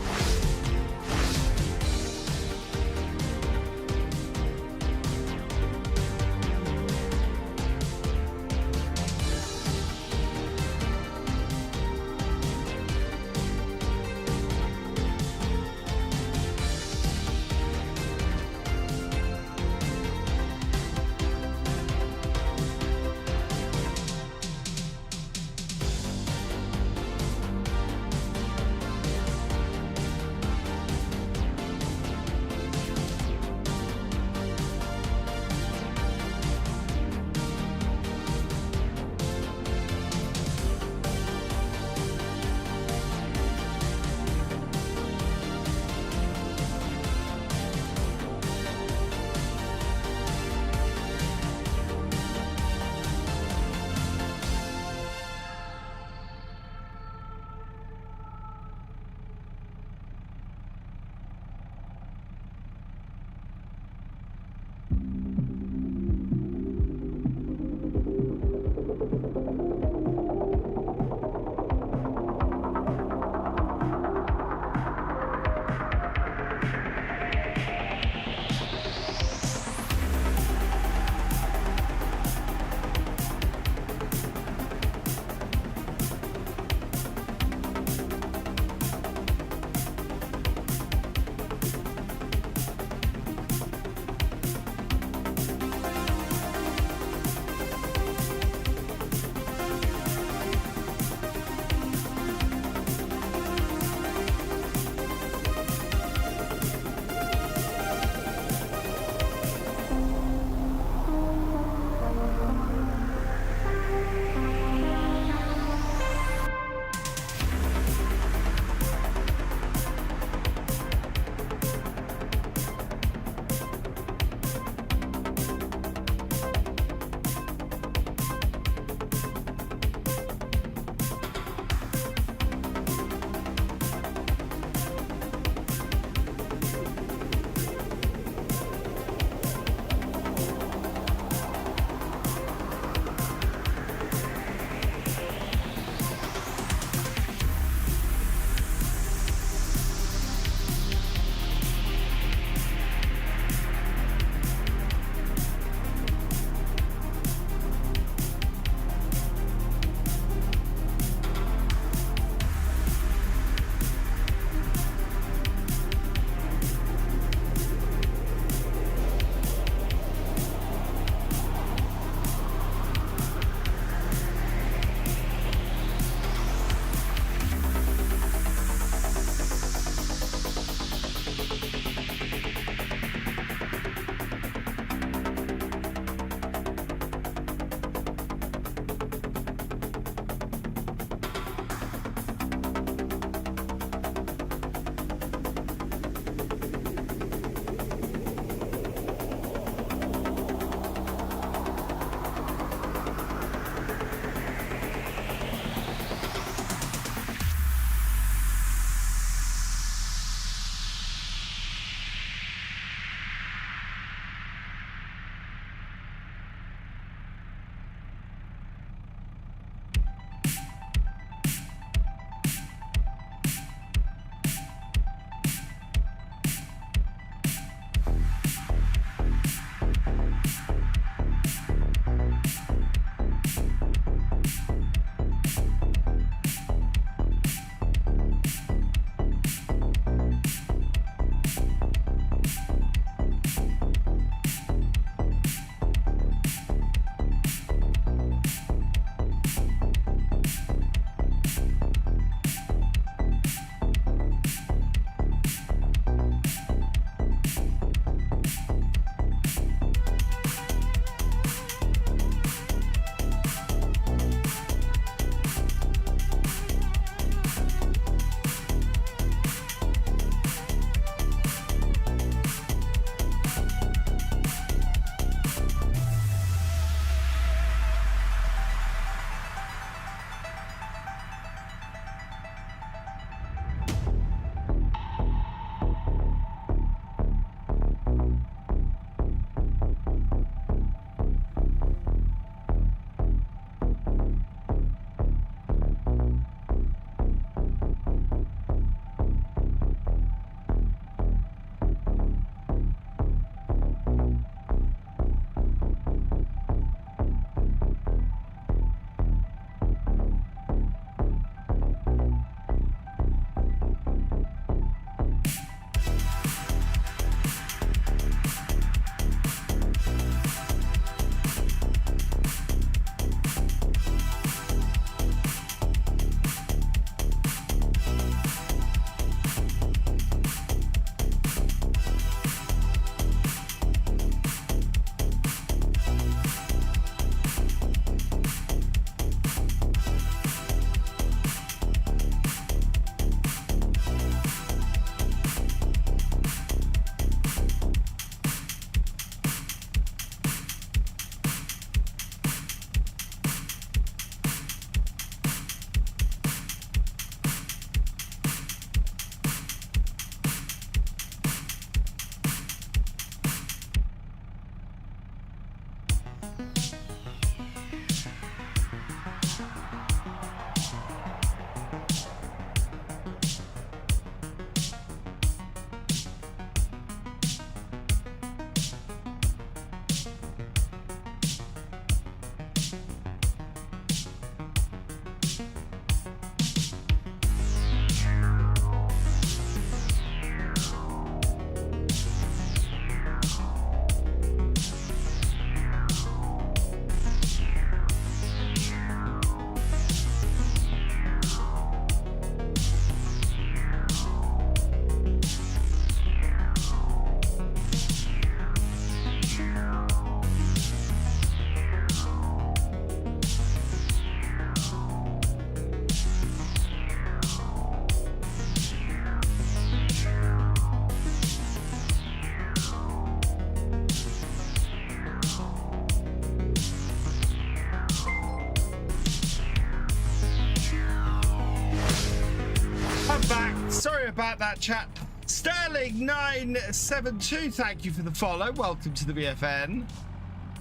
Sorry about that, chat. Sterling972, thank you for the follow. Welcome to the BFN.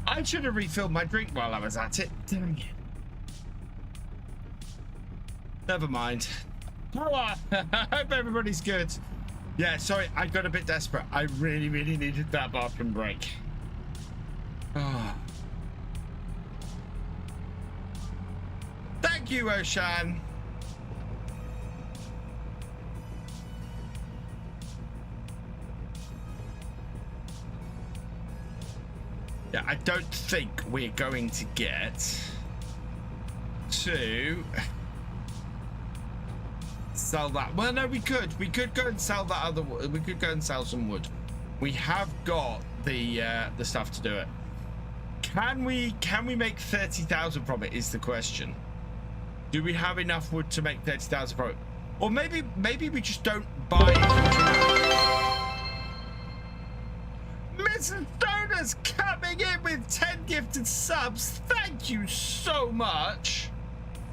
I should have refilled my drink while I was at it. Dang it. Never mind. I hope everybody's good. Yeah, sorry, I got a bit desperate. I really, really needed that bathroom break. Oh. Thank you, Oshan. Yeah, I don't think we're going to get to sell that. Well, no, we could. We could go and sell that other wood. We could go and sell some wood. We have got the stuff to do it. Can we make 30,000 from it is the question. Do we have enough wood to make 30,000 from it? Or maybe we just don't buy it. Mrs. Stoner's coming in with 10 gifted subs. Thank you so much.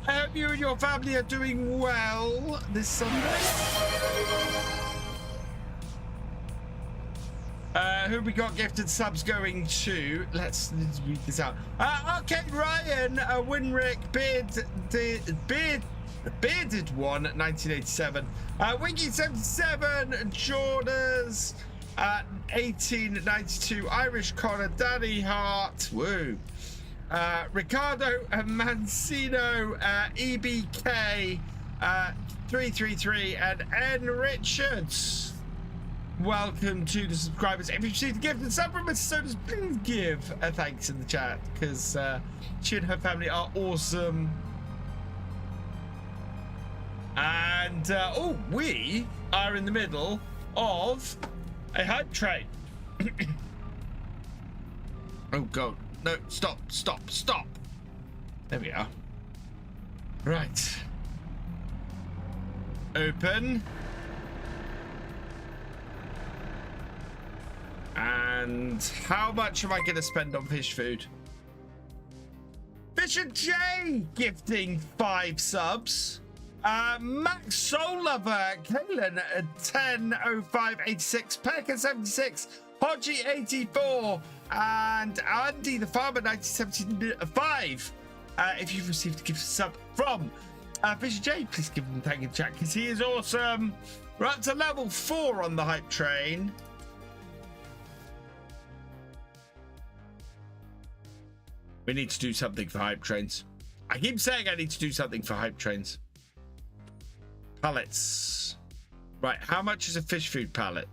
I hope you and your family are doing well this Sunday. Who we got gifted subs going to? Let's read this out. Arcade Ryan, Winrick, Bearded One, 1987. Winky 77, Jorders, 1892, Irish Connor, Danny Hart, woo. Ricardo Mancino, EBK, 333, and N Richards. Welcome to the subscribers. If you've received a gift and sub from Mr. Sodas, please give a thanks in the chat because she and her family are awesome. And we are in the middle of a hype train. Oh god, no, stop. There we are. Right, open. And how much am I going to spend on fish food? Fisher J gifting 5 subs. Max Soul Lover, Kalen 100586, Pekka 76, Hodgie 84, and Andy the Farmer 1975. If you've received a gift sub from Fisher J, please give him a thank you in chat because he is awesome. We're up to level 4 on the hype train. We need to do something for hype trains. I keep saying I need to do something for hype trains. Pallets. Right, how much is a fish food pallet?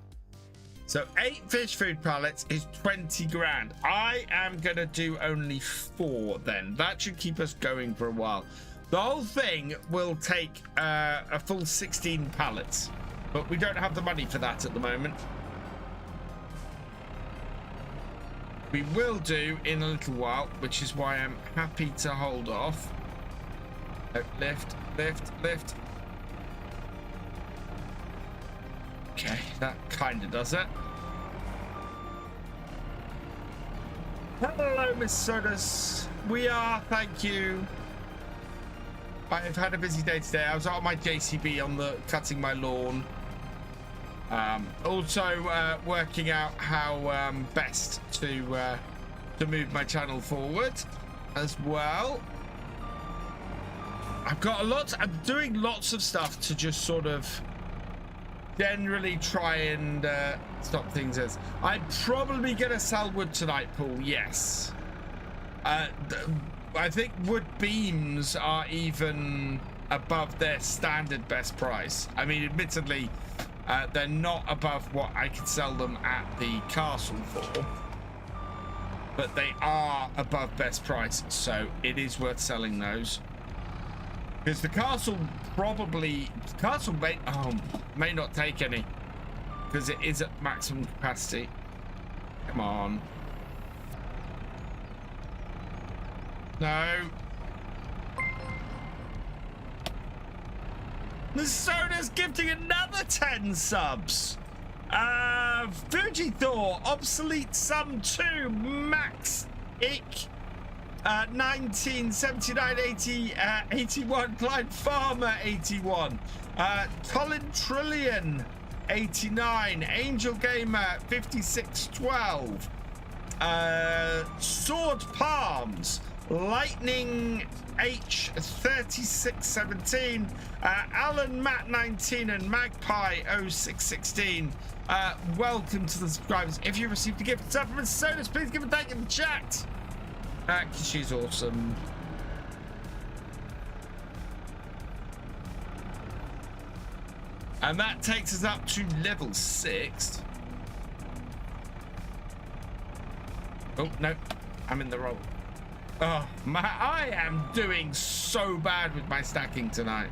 So 8 fish food pallets is 20 grand. I am gonna do only 4 then. That should keep us going for a while. The whole thing will take a full 16 pallets, but we don't have the money for that at the moment. We will do in a little while, which is why I'm happy to hold off. Oh, lift. Okay, that kind of does it. Hello, Miss Sodas. We are, thank you. I've had a busy day today. I was out on my JCB on the cutting my lawn. Also working out how best to move my channel forward as well. I'm doing lots of stuff to just sort of generally try and stop things as I'm probably gonna sell wood tonight, Paul. Yes. I think wood beams are even above their standard best price. I mean, admittedly, they're not above what I could sell them at the castle for, but they are above best price, so it is worth selling those. Because the castle may not take any, because it is at maximum capacity. Come on. No. The Soda's gifting another 10 subs. Fuji Thor, Obsolete Sum 2, Max Ick, 1979 80 81. Clyde Farmer 81. Colin Trillion 89. Angel Gamer 5612. Sword Palms. Lightning H 3617. Alan Matt 19 and Magpie 0616. Welcome to the subscribers. If you received a gift from Sonus, please give a thank you in the chat. She's awesome. And that takes us up to level 6. Oh no, I'm in the wrong. Oh my, I am doing so bad with my stacking tonight.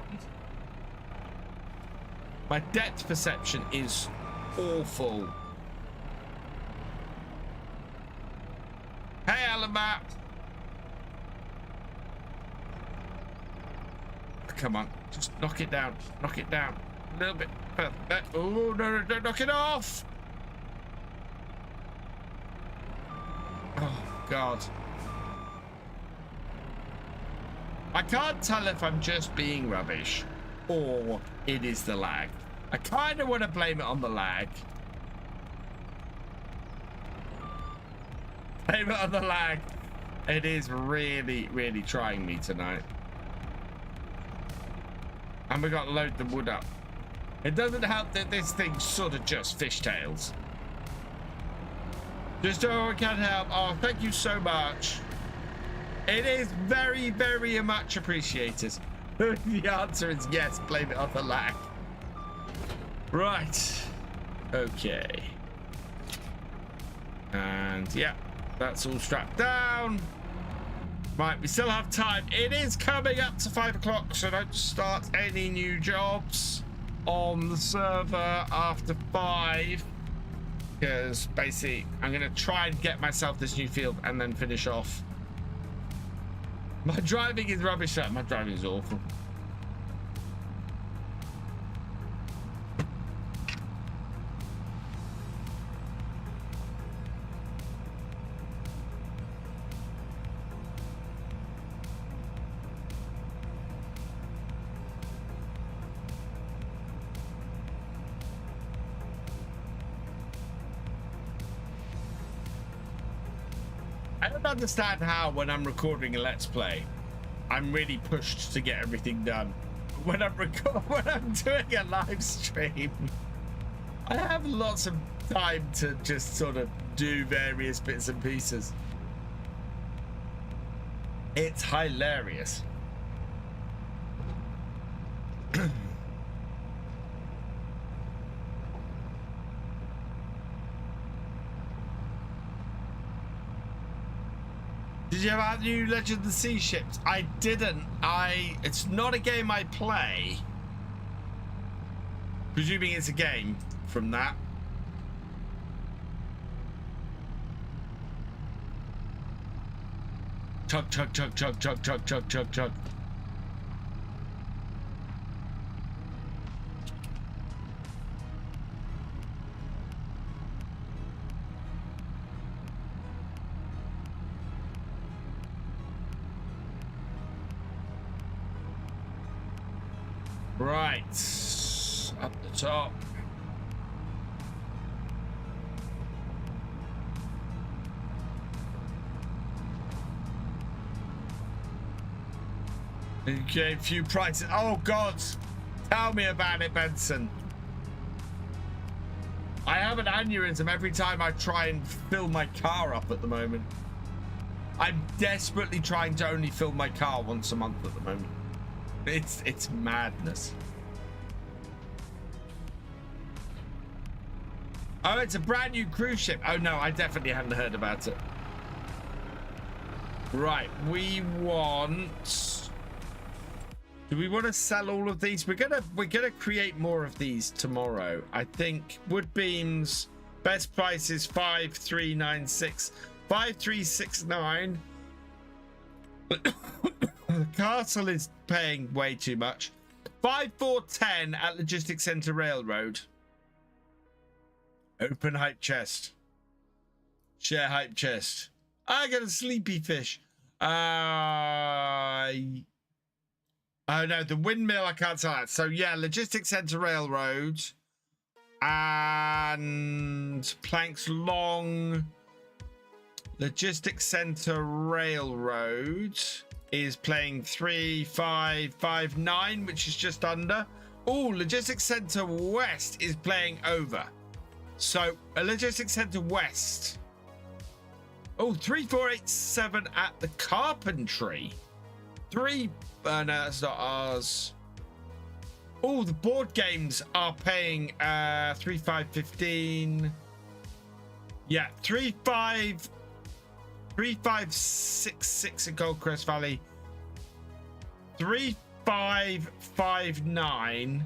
My depth perception is awful. Hey, Alan Matt. Come on, just knock it down. Knock it down. A little bit further. Oh, no, don't knock it off. Oh, God. I can't tell if I'm just being rubbish or it is the lag. I kind of want to blame it on the lag. Blame it on the lag. It is really, really trying me tonight. And we got to load the wood up. It doesn't help that this thing sort of just fishtails. Just oh, I can't help. Oh, thank you so much. It is very, very much appreciated. The answer is yes, blame it on the lag. Right. Okay. And yeah, that's all strapped down. Right, we still have time. It is coming up to 5 o'clock, so don't start any new jobs on the server after 5. Because basically, I'm going to try and get myself this new field and then finish off. My driving is rubbish. My driving is awful. I don't understand how when I'm recording a Let's Play, I'm really pushed to get everything done. When I'm doing a live stream, I have lots of time to just sort of do various bits and pieces. It's hilarious. Did you have new Legend of the Sea ships? I didn't. It's not a game I play. Presuming it's a game from that. Chug, chug, chug, chug, chug, chug, chug, chug, chug. Right, up the top. Okay, few prices. Oh God, tell me about it, Benson. I have an aneurysm every time I try and fill my car up at the moment. I'm desperately trying to only fill my car once a month at the moment. It's madness. Oh, it's a brand new cruise ship. Oh no, I definitely hadn't heard about it. Right, we want. Do we want to sell all of these? We're gonna create more of these tomorrow. I think wood beams. Best price is 5396, 5369. The castle is paying way too much. 5410 at Logistics Center Railroad. Open hype chest. Share hype chest. I got a sleepy fish. Oh no, the windmill I can't tell that. So yeah, Logistics Centre Railroad and Planks Long. Logistics Centre Railroad is playing 3-5-5-9, which is just under. Oh, Logistics Centre West is playing over. So a Logistics Centre West. Oh, 3-4-8-7 at the Carpentry. No, that's not ours. Oh, the board games are paying 3-5-15. Yeah, 3-5-6-6 at Goldcrest Valley. 3-5-5-9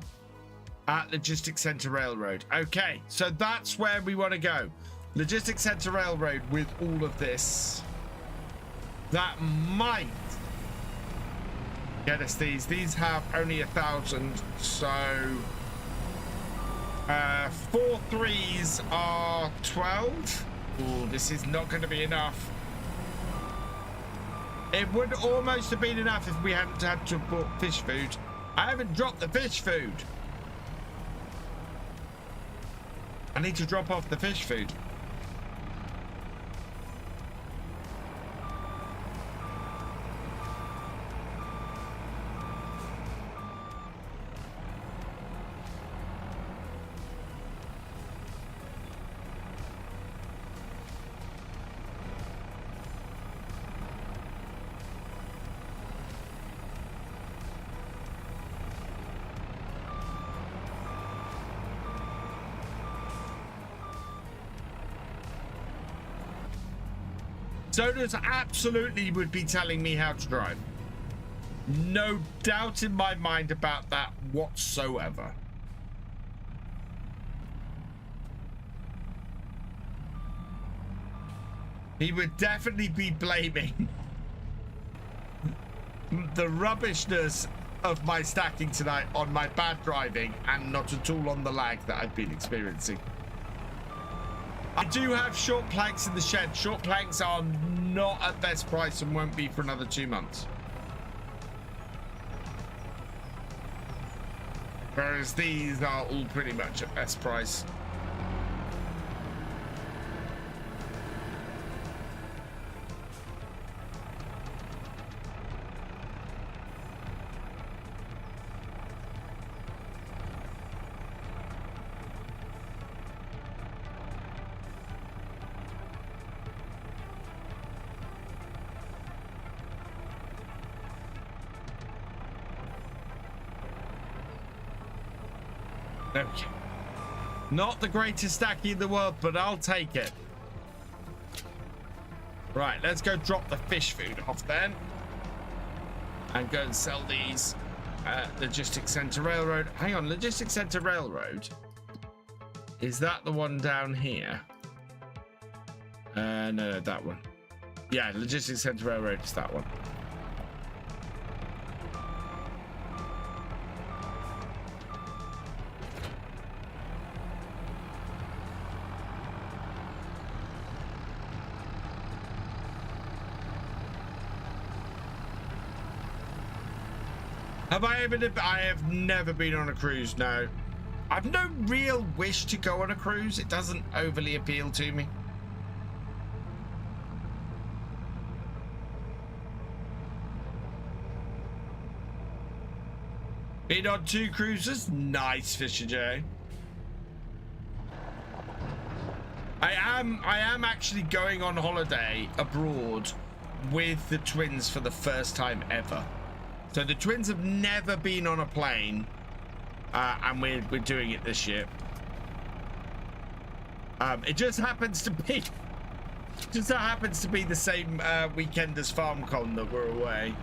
at Logistics Centre Railroad. Okay, so that's where we want to go. Logistics Centre Railroad with all of this. That might get us these. These have only 1,000, so 4 3s are 12. Oh, this is not going to be enough. It would almost have been enough if we hadn't had to have bought fish food. I haven't dropped the fish food. I need to drop off the fish food. Sodas absolutely would be telling me how to drive. No doubt in my mind about that whatsoever. He would definitely be blaming the rubbishness of my stacking tonight on my bad driving and not at all on the lag that I've been experiencing. I do have short planks in the shed. Short planks are not at best price and won't be for another 2 months. Whereas these are all pretty much at best price. Okay. Not the greatest stacking in the world, but I'll take it. Right, let's go drop the fish food off then. And go and sell these at Logistics Centre Railroad. Hang on, Logistics Centre Railroad. Is that the one down here? No, that one. Yeah, Logistics Centre Railroad is that one. I have never been on a cruise, no. I've no real wish to go on a cruise. It doesn't overly appeal to me. Been on 2 cruises? Nice, Fisher J. I am actually going on holiday abroad with the twins for the first time ever. So the twins have never been on a plane, and we're doing it this year. It just happens to be the same weekend as FarmCon that we're away.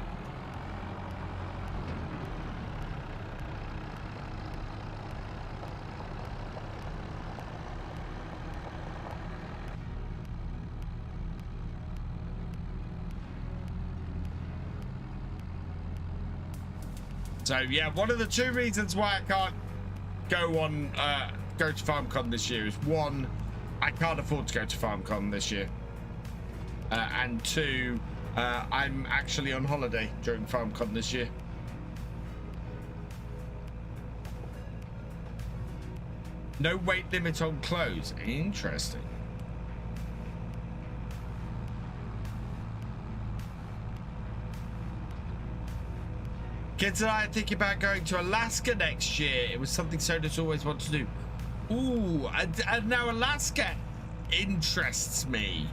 So yeah, one of the 2 reasons why I can't go to FarmCon this year is 1, I can't afford to go to FarmCon this year, and 2, I'm actually on holiday during FarmCon this year. No weight limit on clothes. Interesting. Kids and I are thinking about going to Alaska next year. It was something Soda's always wanted to do. Ooh, and now Alaska interests me.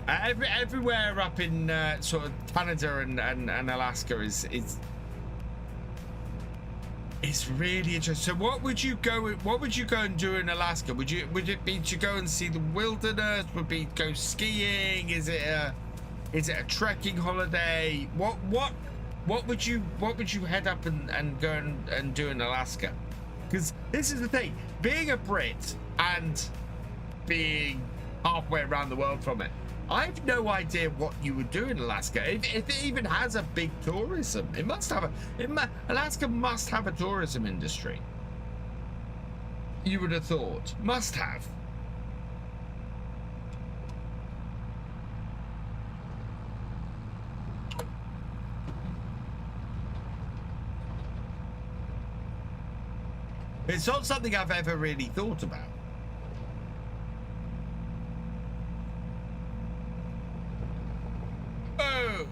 Everywhere up in sort of Canada and Alaska is really interesting. So what would you go and do in Alaska? Would it be to go and see the wilderness? Would it be go skiing? Is it a trekking holiday? What would you head up and go and do in Alaska? Because this is the thing, being a Brit and being halfway around the world from it, I've no idea what you would do in Alaska. If it even has a big tourism, it must have Alaska must have a tourism industry. You would have thought. Must have. It's not something I've ever really thought about. Oh.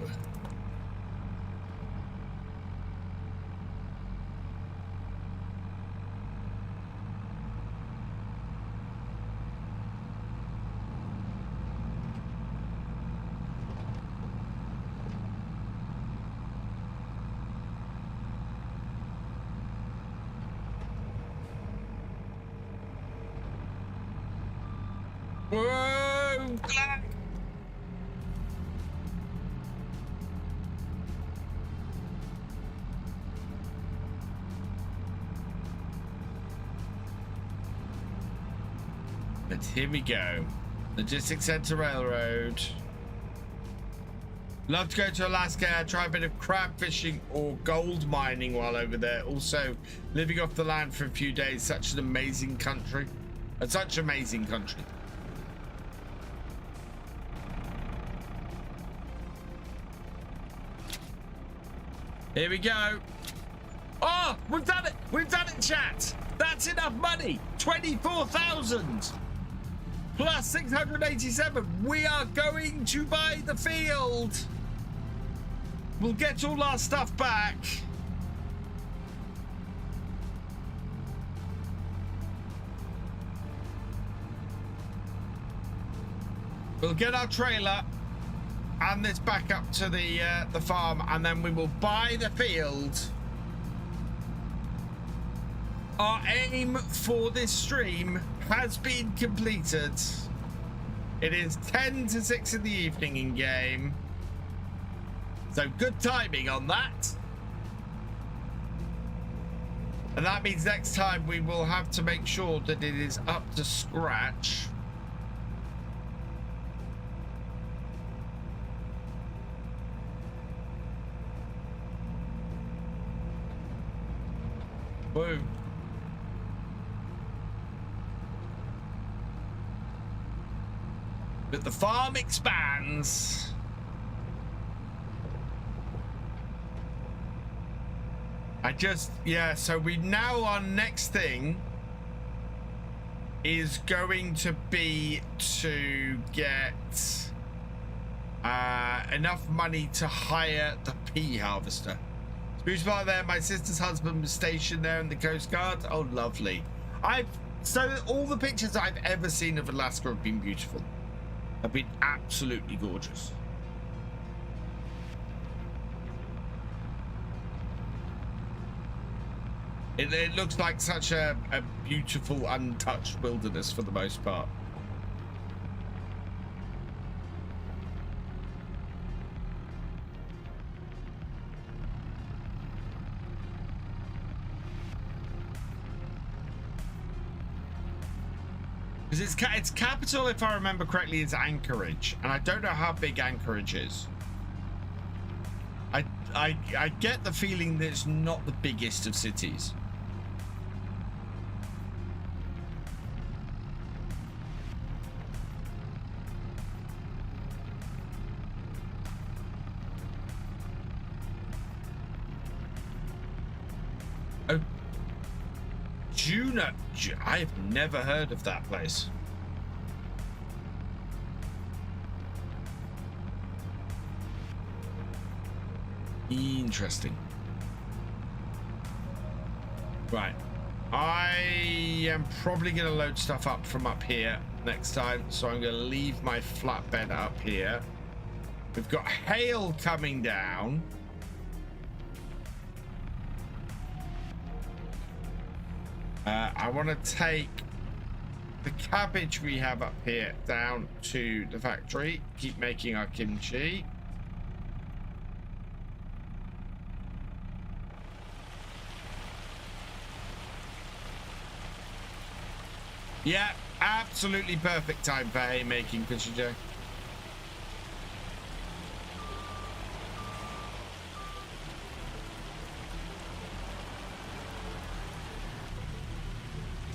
Whoa! But here we go. Logistics Center Railroad. Love to go to Alaska, try a bit of crab fishing or gold mining while over there. Also, living off the land for a few days. Such an amazing country. Such amazing country. Here we go. Oh, we've done it. We've done it, chat. That's enough money. 24,000 plus 687. We are going to buy the field. We'll get all our stuff back. We'll get our trailer and this back up to the farm, and then we will buy the field. Our aim for this stream has been completed. It is 10 to 6 in the evening in game, so good timing on that. And that means next time we will have to make sure that it is up to scratch. Boom. But the farm expands. So we now, our next thing is going to be to get enough money to hire the pea harvester. Beautiful out there. My sister's husband was stationed there in the Coast Guard. Oh, lovely. So all the pictures I've ever seen of Alaska have been beautiful. Have been absolutely gorgeous. It looks like such a beautiful, untouched wilderness for the most part. Because its capital, if I remember correctly, is Anchorage, and I don't know how big Anchorage is. I get the feeling that it's not the biggest of cities. Oh, Juno. I've never heard of that place. Interesting. Right. I am probably going to load stuff up from up here next time, so I'm going to leave my flatbed up here. We've got hail coming down. I want to take the cabbage we have up here down to the factory. Keep making our kimchi. Yeah, absolutely perfect time for haymaking, Fisher Joe.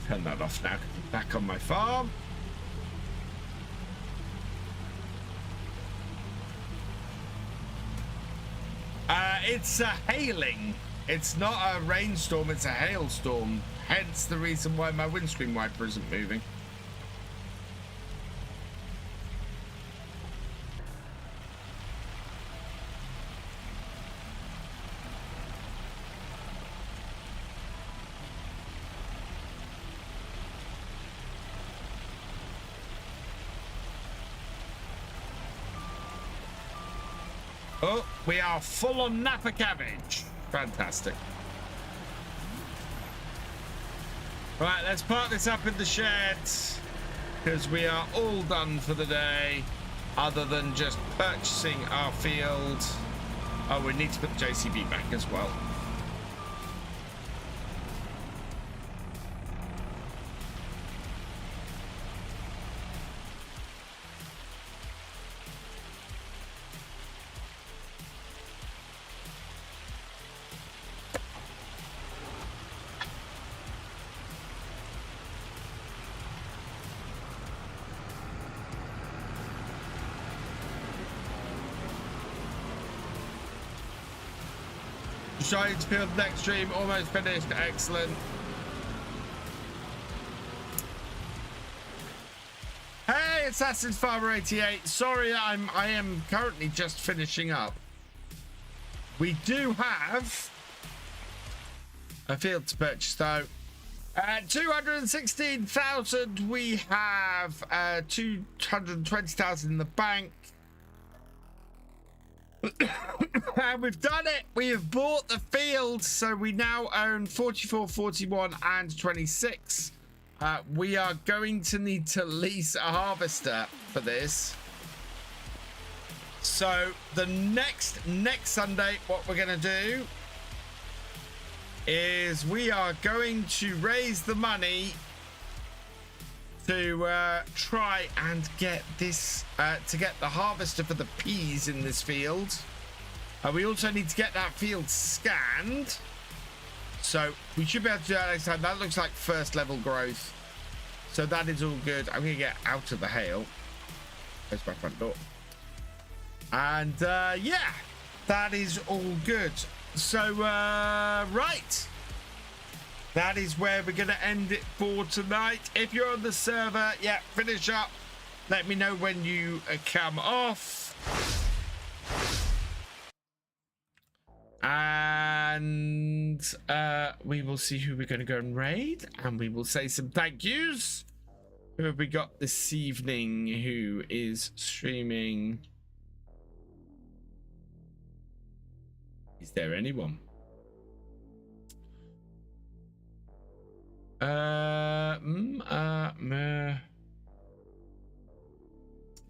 Turn that off now. Back on my farm. It's a hailing. It's not a rainstorm, it's a hailstorm. Hence the reason why my windscreen wiper isn't moving. Oh, we are full on Napa cabbage. Fantastic. Right, let's park this up in the shed because we are all done for the day other than just purchasing our field. Oh, we need to put the JCB back as well. Starting to build the next stream, almost finished. Excellent. Hey, Assassin's Farmer 88. Sorry, I am currently just finishing up. We do have a field to purchase though. 216,000. We have 220,000 in the bank. And we've done it. We have bought the field, so we now own 44, 41 and 26. We are going to need to lease a harvester for this. So the next Sunday, what we're going to do is we are going to raise the money to try and get this to get the harvester for the peas in this field. We also need to get that field scanned, so we should be able to do that next time. That looks like first level growth, so that is all good. I'm gonna get out of the hail. There's my front door, and yeah, that is all good. So right, that is where we're going to end it for tonight. If you're on the server, yeah, finish up. Let me know when you come off. And we will see who we're going to go and raid. And we will say some thank yous. Who have we got this evening who is streaming? Is there anyone?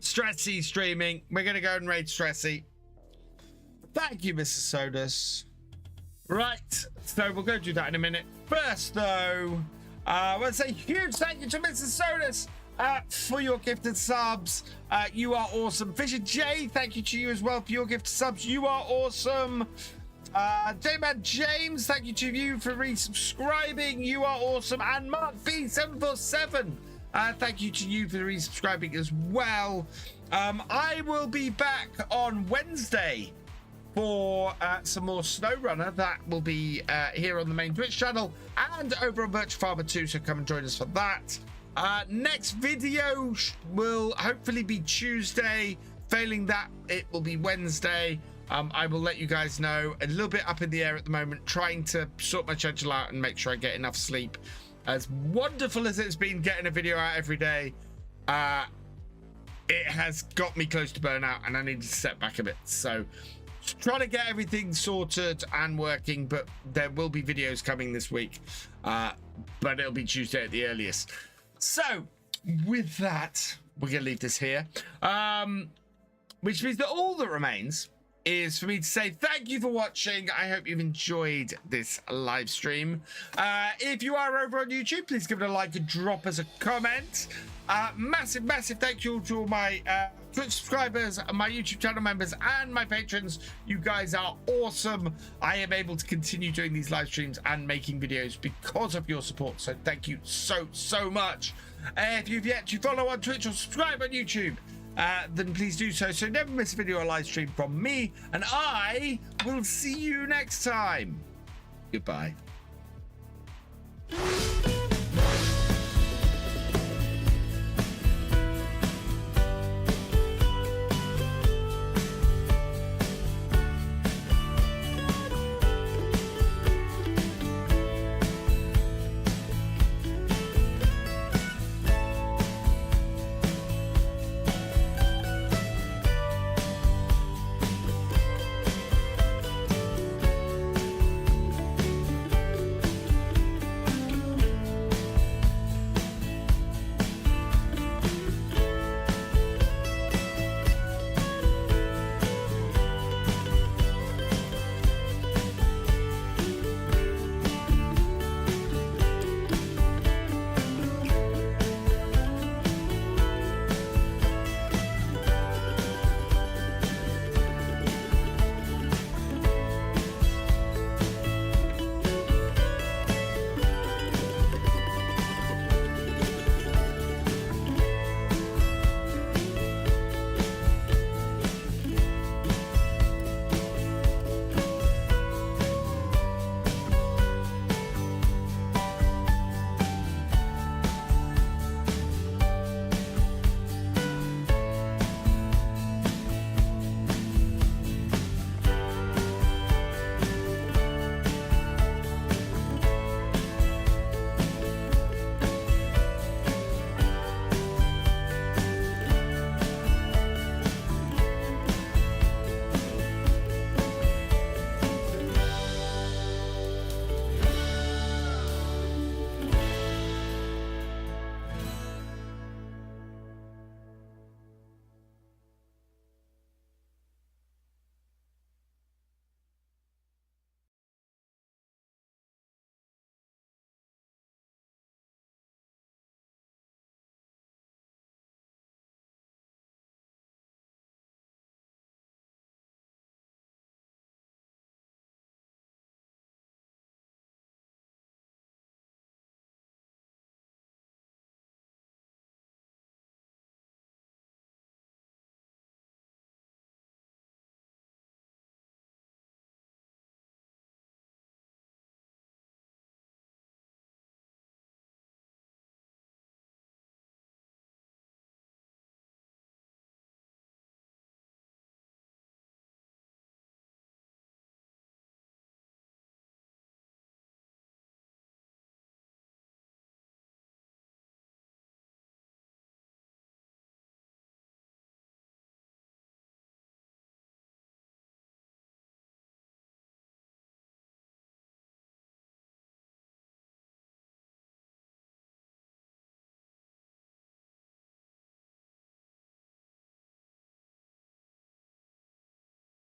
Stressy streaming. We're gonna go and raid Stressy. Thank you, Mrs. Sodas. Right, so we'll go do that in a minute. First, though, I want to say huge thank you to Mrs. Sodas for your gifted subs. You are awesome. Fisher J, thank you to you as well for your gifted subs. You are awesome. J-Man James, thank you to you for resubscribing. You are awesome. And Mark B747, thank you to you for resubscribing as well. I will be back on Wednesday for some more SnowRunner. That will be here on the main Twitch channel and over on Virtua Farmer 2, so come and join us for that. Next video will hopefully be Tuesday. Failing that, it will be Wednesday. I will let you guys know. A little bit up in the air at the moment, trying to sort my schedule out and make sure I get enough sleep. As wonderful as it's been getting a video out every day, it has got me close to burnout, and I need to step back a bit. So trying to get everything sorted and working, but there will be videos coming this week, but it'll be Tuesday at the earliest. So with that, we're gonna leave this here, which means that all that remains is for me to say thank you for watching. I hope you've enjoyed this live stream. If you are over on YouTube, please give it a like and drop us a comment. Massive thank you to all my Twitch subscribers, my YouTube channel members, and my patrons. You guys are awesome. I am able to continue doing these live streams and making videos because of your support, so thank you so much. If you've yet to follow on Twitch or subscribe on YouTube, then please do so never miss a video or live stream from me, and I will see you next time. Goodbye.